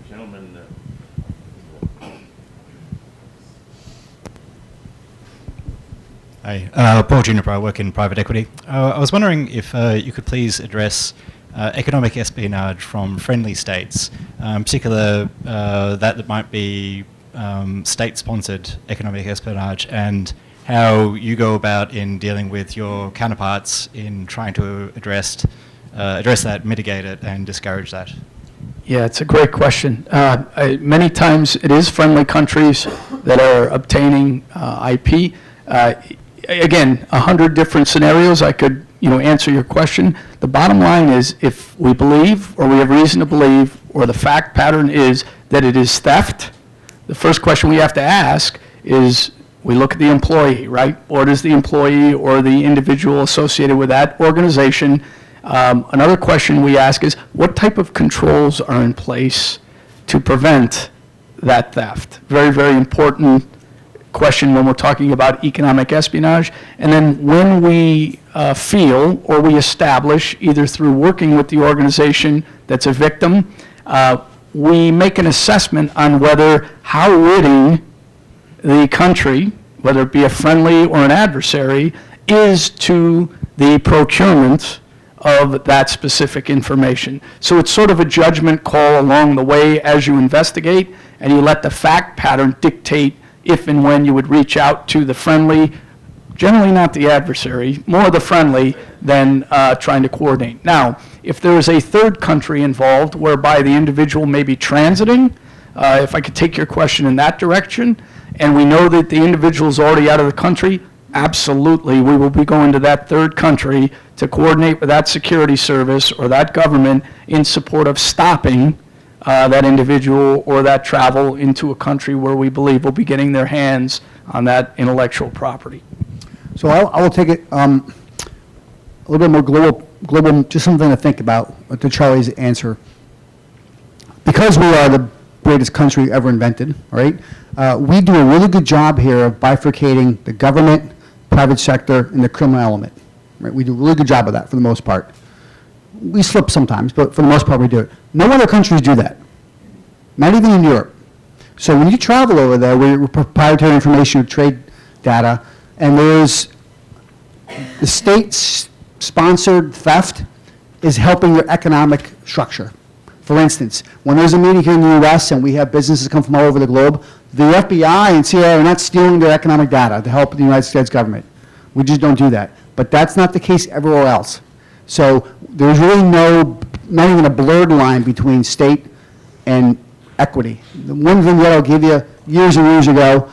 Gentlemen. Hi, Paul Juniper. I work in private equity. I was wondering if you could please address economic espionage from friendly states, particular that might be state-sponsored economic espionage, and how you go about in dealing with your counterparts in trying to address that, mitigate it, and discourage that. Yeah, it's a great question. Many times it is friendly countries that are obtaining IP. Again, 100 different scenarios I could answer your question. The bottom line is, if we believe or we have reason to believe or the fact pattern is that it is theft, the first question we have to ask is, we look at the employee, right? Or does the employee or the individual associated with that organization? Another question we ask is, what type of controls are in place to prevent that theft? Very, very important question when we're talking about economic espionage. And then when we feel or we establish, either through working with the organization that's a victim, we make an assessment on how willing the country, whether it be a friendly or an adversary, is to the procurement of that specific information. So it's sort of a judgment call along the way as you investigate, and you let the fact pattern dictate if and when you would reach out to the friendly, generally not the adversary, more the friendly than trying to coordinate. Now, if there is a third country involved whereby the individual may be transiting, if I could take your question in that direction, and we know that the individual is already out of the country, absolutely, we will be going to that third country to coordinate with that security service or that government in support of stopping that individual or that travel into a country where we believe will be getting their hands on that intellectual property. So I will take it a little bit more global, just something to think about to Charlie's answer. Because we are the greatest country ever invented, right? We do a really good job here of bifurcating the government, private sector, and the criminal element. Right? We do a really good job of that for the most part. We slip sometimes, but for the most part we do it. No other countries do that, not even in Europe. So when you travel over there, we're proprietary information, trade data, and there's the state-sponsored theft is helping your economic structure. For instance, when there's a meeting here in the U.S. and we have businesses come from all over the globe, the FBI and CIA are not stealing their economic data to help the United States government. We just don't do that. But that's not the case everywhere else. So there's really not even a blurred line between state and equity. The one thing that I'll give you, years and years ago,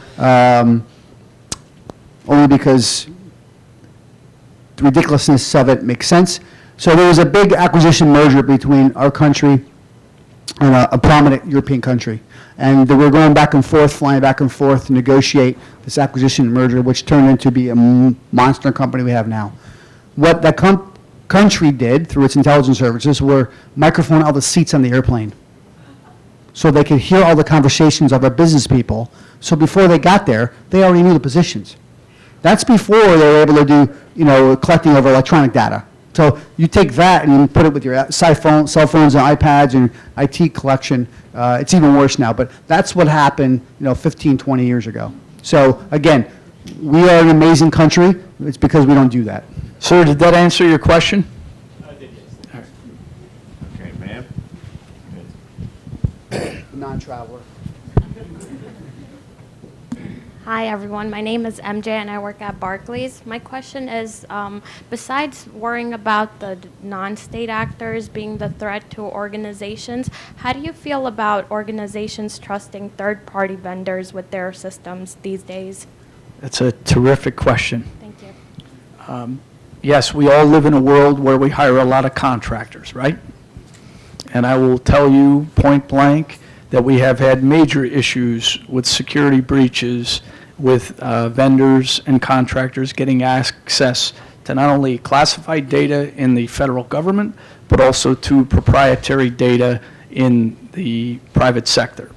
only because the ridiculousness of it makes sense. So there was a big acquisition merger between our country and a prominent European country. And they were going back and forth, flying back and forth to negotiate this acquisition merger, which turned into be a monster company we have now. What that country did through its intelligence services were microphone all the seats on the airplane so they could hear all the conversations of our business people. So before they got there, they already knew the positions. That's before they were able to do, collecting of electronic data. So you take that and you put it with your cell phones and iPads and IT collection. It's even worse now, but that's what happened, 15, 20 years ago. So again, we are an amazing country. It's because we don't do that. Sir, did that answer your question? Okay, ma'am. Non-traveler. Hi, everyone. My name is MJ, and I work at Barclays. My question is, besides worrying about the non-state actors being the threat to organizations, how do you feel about organizations trusting third-party vendors with their systems these days? That's a terrific question. Thank you. Yes, we all live in a world where we hire a lot of contractors, right? And I will tell you point blank that we have had major issues with security breaches with vendors and contractors getting access to not only classified data in the federal government, but also to proprietary data in the private sector.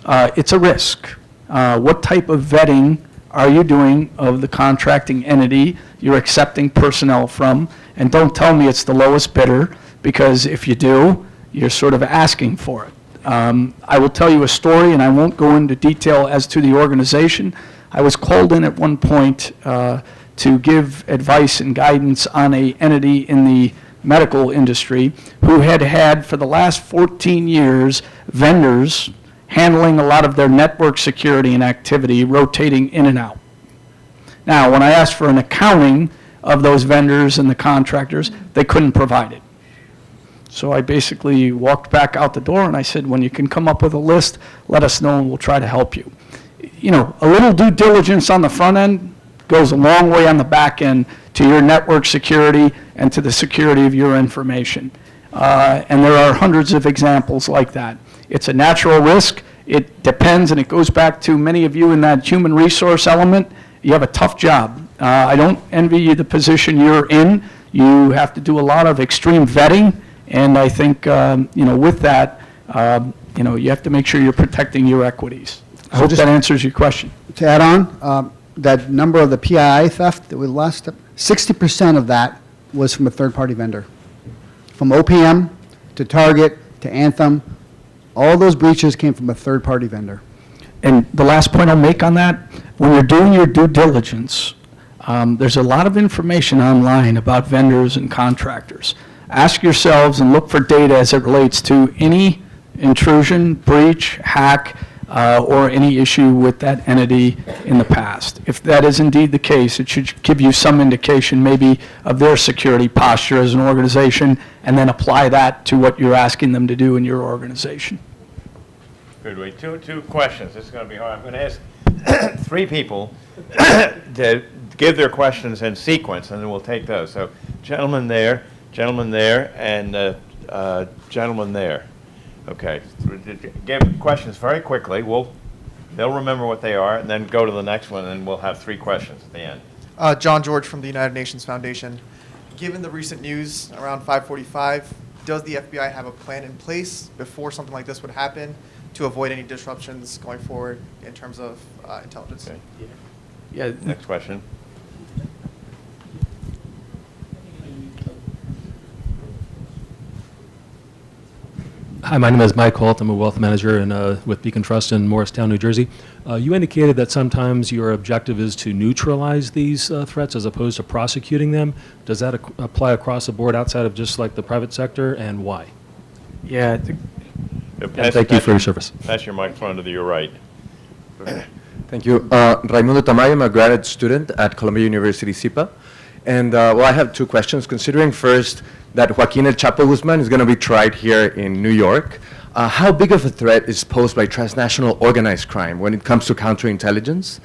It's a risk. What type of vetting are you doing of the contracting entity you're accepting personnel from? And don't tell me it's the lowest bidder, because if you do, you're sort of asking for it. I will tell you a story, and I won't go into detail as to the organization. I was called in at one point to give advice and guidance on an entity in the medical industry who had for the last 14 years vendors handling a lot of their network security and activity, rotating in and out. Now, when I asked for an accounting of those vendors and the contractors, they couldn't provide it. So I basically walked back out the door and I said, when you can come up with a list, let us know and we'll try to help you. A little due diligence on the front end goes a long way on the back end to your network security and to the security of your information. And there are hundreds of examples like that. It's a natural risk. It depends, and it goes back to many of you in that human resource element. You have a tough job. I don't envy you the position you're in. You have to do a lot of extreme vetting, and I think, with that, you have to make sure you're protecting your equities. I hope that answers your question. To add on, that number of the PII theft that we lost, 60% of that was from a third-party vendor. From OPM to Target to Anthem, all those breaches came from a third-party vendor. And the last point I'll make on that, when you're doing your due diligence, there's a lot of information online about vendors and contractors. Ask yourselves and look for data as it relates to any intrusion, breach, hack, or any issue with that entity in the past. If that is indeed the case, it should give you some indication maybe of their security posture as an organization, and then apply that to what you're asking them to do in your organization. Good. Wait, two questions. This is going to be hard. I'm going to ask three people to give their questions in sequence, and then we'll take those. So, gentleman there, and gentleman there. Okay. Give questions very quickly. They'll remember what they are, and then go to the next one, and we'll have three questions at the end. John George from the United Nations Foundation. Given the recent news around 545, does the FBI have a plan in place before something like this would happen to avoid any disruptions going forward in terms of intelligence. Okay. Yeah, Next question. Hi, my name is Mike Holt. I'm a wealth manager with Beacon Trust in Morristown, New Jersey. You indicated that sometimes your objective is to neutralize these threats as opposed to prosecuting them. Does that apply across the board outside of just like the private sector, and why? Yeah. Thank you for your service. Pass your microphone to your right. Thank you. Raimundo Tamayo, I'm a graduate student at Columbia University, SIPA. And well, I have two questions. Considering first that Joaquin El Chapo Guzman is going to be tried here in New York, how big of a threat is posed by transnational organized crime when it comes to counterintelligence?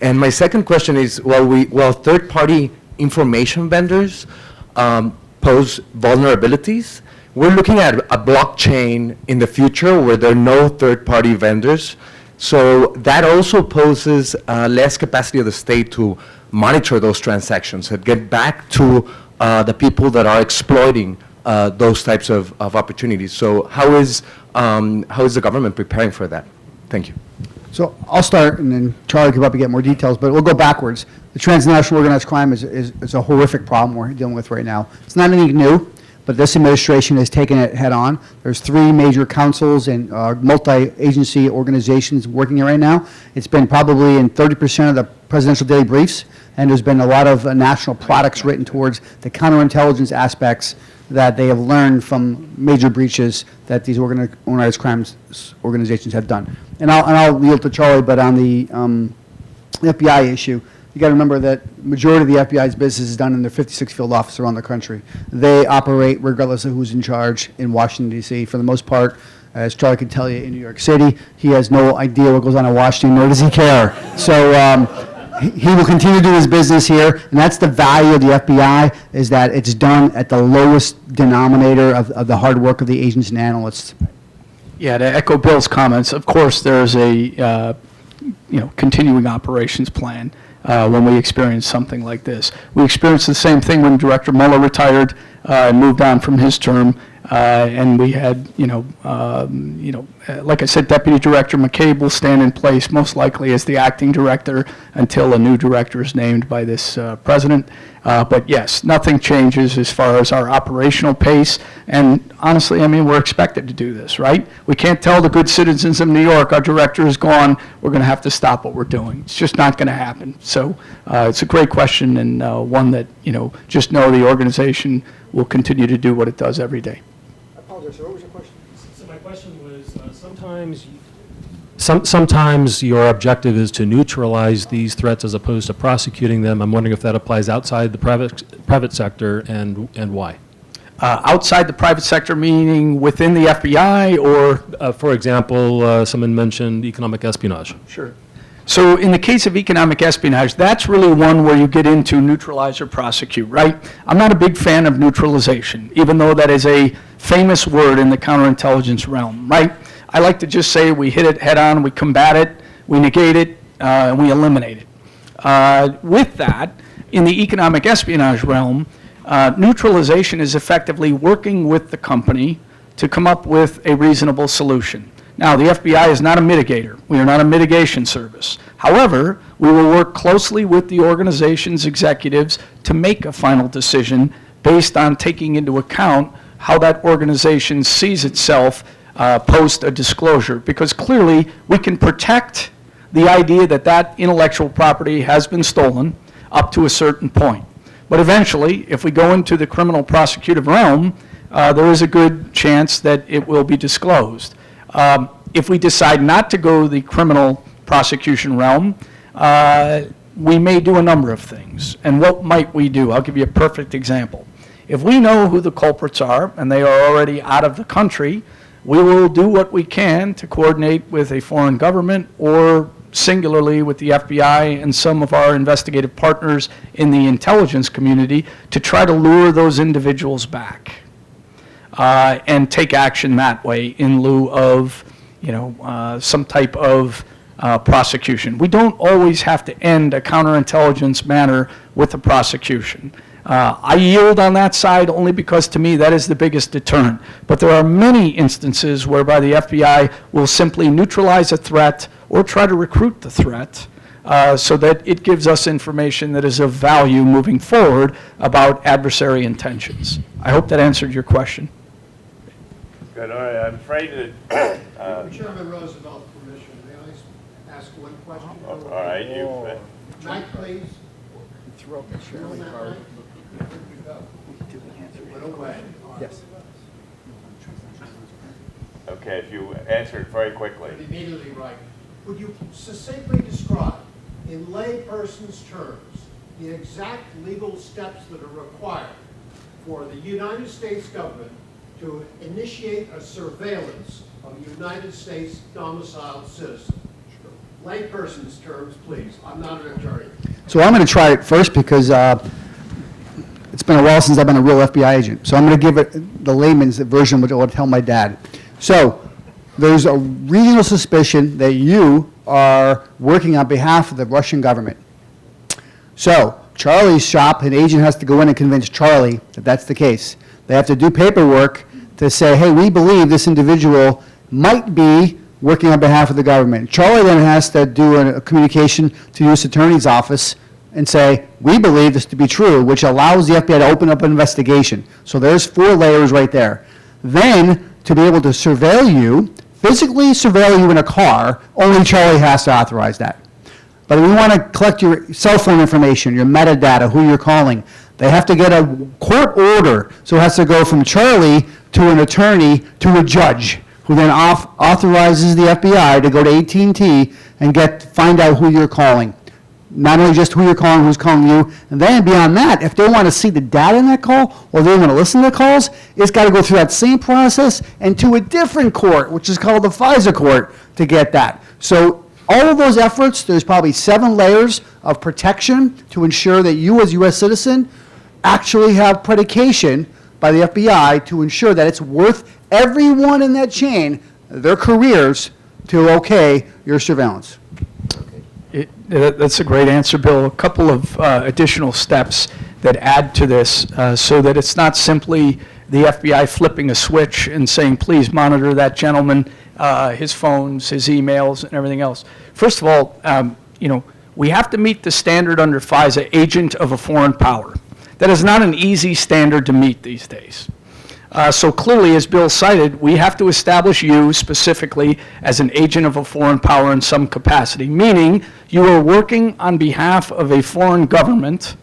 And my second question is, while third-party information vendors pose vulnerabilities, we're looking at a blockchain in the future where there are no third-party vendors. So that also poses less capacity of the state to monitor those transactions and get back to the people that are exploiting those types of opportunities. So how is the government preparing for that? Thank you. So I'll start, and then Charlie can probably get more details, but we'll go backwards. The transnational organized crime is a horrific problem we're dealing with right now. It's not anything new, but this administration has taken it head on. There's 3 major councils and multi-agency organizations working it right now. It's been probably in 30% of the presidential daily briefs, and there's been a lot of national products written towards the counterintelligence aspects that they have learned from major breaches that these organized crimes organizations have done. And I'll yield to Charlie, but on the FBI issue, you got to remember that majority of the FBI's business is done in their 56 field offices around the country. They operate regardless of who's in charge in Washington, D.C. For the most part, as Charlie can tell you, in New York City, he has no idea what goes on in Washington, nor does he care. So he will continue to do his business here, and that's the value of the FBI, is that it's done at the lowest denominator of the hard work of the agents and analysts. Yeah, to echo Bill's comments, of course, there's a continuing operations plan when we experience something like this. We experienced the same thing when Director Mueller retired and moved on from his term, and we had, like I said, Deputy Director McCabe will stand in place most likely as the acting director until a new director is named by this president. But yes, nothing changes as far as our operational pace. And honestly, I mean, we're expected to do this, right? We can't tell the good citizens of New York, our director is gone, we're going to have to stop what we're doing. It's just not going to happen. So it's a great question, and one that, just know the organization will continue to do what it does every day. I apologize, sir. What was your question? So my question was, sometimes your objective is to neutralize these threats as opposed to prosecuting them. I'm wondering if that applies outside the private sector, and why. Outside the private sector, meaning within the FBI, or? For example, someone mentioned economic espionage. Sure. So in the case of economic espionage, that's really one where you get into neutralize or prosecute, right? I'm not a big fan of neutralization, even though that is a famous word in the counterintelligence realm, right? I like to just say we hit it head on, we combat it, we negate it, and we eliminate it. With that, in the economic espionage realm, neutralization is effectively working with the company to come up with a reasonable solution. Now, the FBI is not a mitigator. We are not a mitigation service. However, we will work closely with the organization's executives to make a final decision based on taking into account how that organization sees itself post a disclosure. Because clearly, we can protect the idea that that intellectual property has been stolen up to a certain point. But eventually, if we go into the criminal prosecutive realm, there is a good chance that it will be disclosed. If we decide not to go the criminal prosecution realm, we may do a number of things. And what might we do? I'll give you a perfect example. If we know who the culprits are and they are already out of the country, we will do what we can to coordinate with a foreign government or singularly with the FBI and some of our investigative partners in the intelligence community to try to lure those individuals back and take action that way in lieu of some type of prosecution. We don't always have to end a counterintelligence matter with a prosecution. I yield on that side only because, to me, that is the biggest deterrent. But there are many instances whereby the FBI will simply neutralize a threat or try to recruit the threat so that it gives us information that is of value moving forward about adversary intentions. I hope that answered your question. Good, all right, I'm afraid that, Chairman Roosevelt's permission, may I ask one question? all right, you, Mike, please. Throw up the Chairman card. It went away. Yes. okay, if you answer it very quickly. Immediately right. Would you succinctly describe, in layperson's terms, the exact legal steps that are required for the United States government to initiate a surveillance of a United States domiciled citizen? Layperson's terms, please. I'm not an attorney. So I'm going to try it first because it's been a while since I've been a real FBI agent. So I'm going to give it the layman's version, which I would tell my dad. So there's a reasonable suspicion that you are working on behalf of the Russian government. So Charlie's shop, an agent has to go in and convince Charlie that that's the case. They have to do paperwork to say, hey, we believe this individual might be working on behalf of the government. Charlie then has to do a communication to the U.S. Attorney's Office and say, we believe this to be true, which allows the FBI to open up an investigation. So there's 4 layers right there. Then, to be able to surveil you, physically surveil you in a car, only Charlie has to authorize that. But we want to collect your cell phone information, your metadata, who you're calling. They have to get a court order, so it has to go from Charlie to an attorney to a judge, who then authorizes the FBI to go to AT&T and find out who you're calling. Not only just who you're calling, who's calling you, and then beyond that, if they want to see the data in that call, or they want to listen to the calls, it's got to go through that same process and to a different court, which is called the FISA court, to get that. So all of those efforts, there's probably 7 layers of protection to ensure that you as a U.S. citizen actually have predication by the FBI to ensure that it's worth everyone in that chain, their careers, to okay your surveillance. That's a great answer, Bill. A couple of additional steps that add to this so that it's not simply the FBI flipping a switch and saying, please monitor that gentleman, his phones, his emails, and everything else. First of all, we have to meet the standard under FISA, agent of a foreign power. That is not an easy standard to meet these days. So clearly, as Bill cited, we have to establish you specifically as an agent of a foreign power in some capacity, meaning you are working on behalf of a foreign government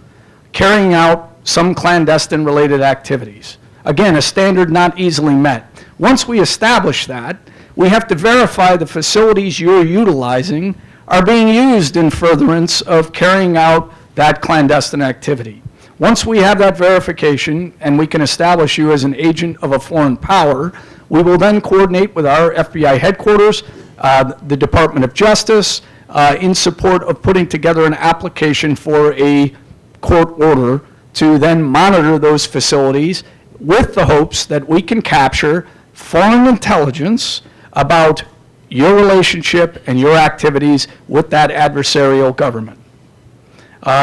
carrying out some clandestine related activities. Again, a standard not easily met. Once we establish that, we have to verify the facilities you're utilizing are being used in furtherance of carrying out that clandestine activity. Once we have that verification and we can establish you as an agent of a foreign power, we will then coordinate with our FBI headquarters, the Department of Justice, in support of putting together an application for a court order to then monitor those facilities with the hopes that we can capture foreign intelligence about your relationship and your activities with that adversarial government.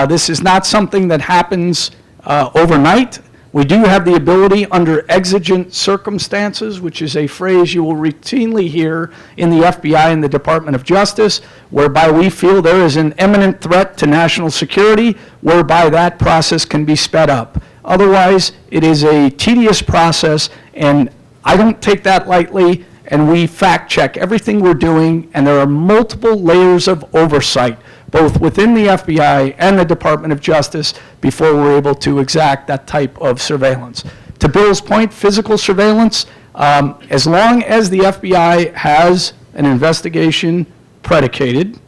This is not something that happens overnight. We do have the ability under exigent circumstances, which is a phrase you will routinely hear in the FBI and the Department of Justice, whereby we feel there is an imminent threat to national security, whereby that process can be sped up. Otherwise, it is a tedious process, and I don't take that lightly, and we fact check everything we're doing, and there are multiple layers of oversight both within the FBI and the Department of Justice before we're able to exact that type of surveillance. To Bill's point, physical surveillance, as long as the FBI has an investigation predicated,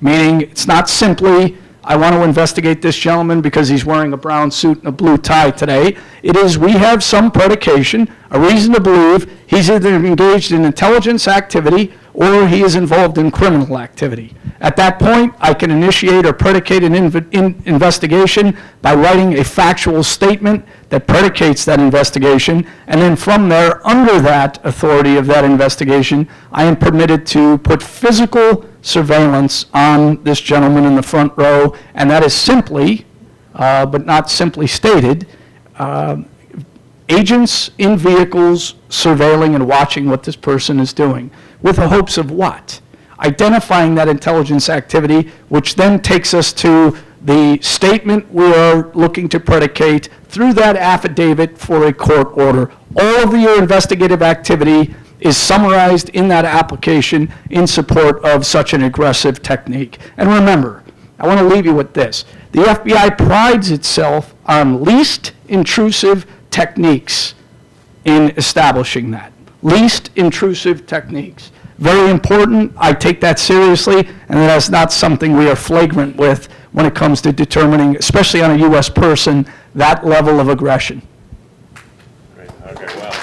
meaning it's not simply, I want to investigate this gentleman because he's wearing a brown suit and a blue tie today. It is, we have some predication, a reason to believe he's either engaged in intelligence activity or he is involved in criminal activity. At that point, I can initiate or predicate an investigation by writing a factual statement that predicates that investigation, and then from there, under that authority of that investigation, I am permitted to put physical surveillance on this gentleman in the front row, and that is simply but not simply stated. Agents in vehicles surveilling and watching what this person is doing, with the hopes of what? Identifying that intelligence activity, which then takes us to the statement we are looking to predicate through that affidavit for a court order. All of your investigative activity is summarized in that application in support of such an aggressive technique. And remember, I want to leave you with this. The FBI prides itself on least intrusive techniques in establishing that. Least intrusive techniques. Very important. I take that seriously, and that's not something we are flagrant with when it comes to determining, especially on a U.S. person, that level of aggression. Great. Okay, well.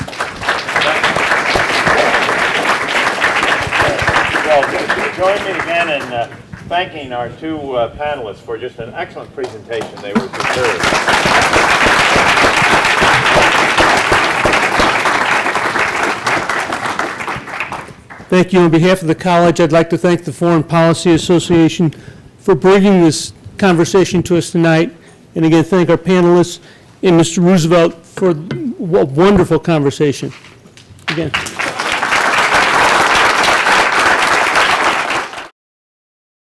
Well, join me again in thanking our two panelists for just an excellent presentation. They were superb. Thank you. On behalf of the college, I'd like to thank the Foreign Policy Association for bringing this conversation to us tonight. And again, thank our panelists and Mr. Roosevelt for a wonderful conversation. Again.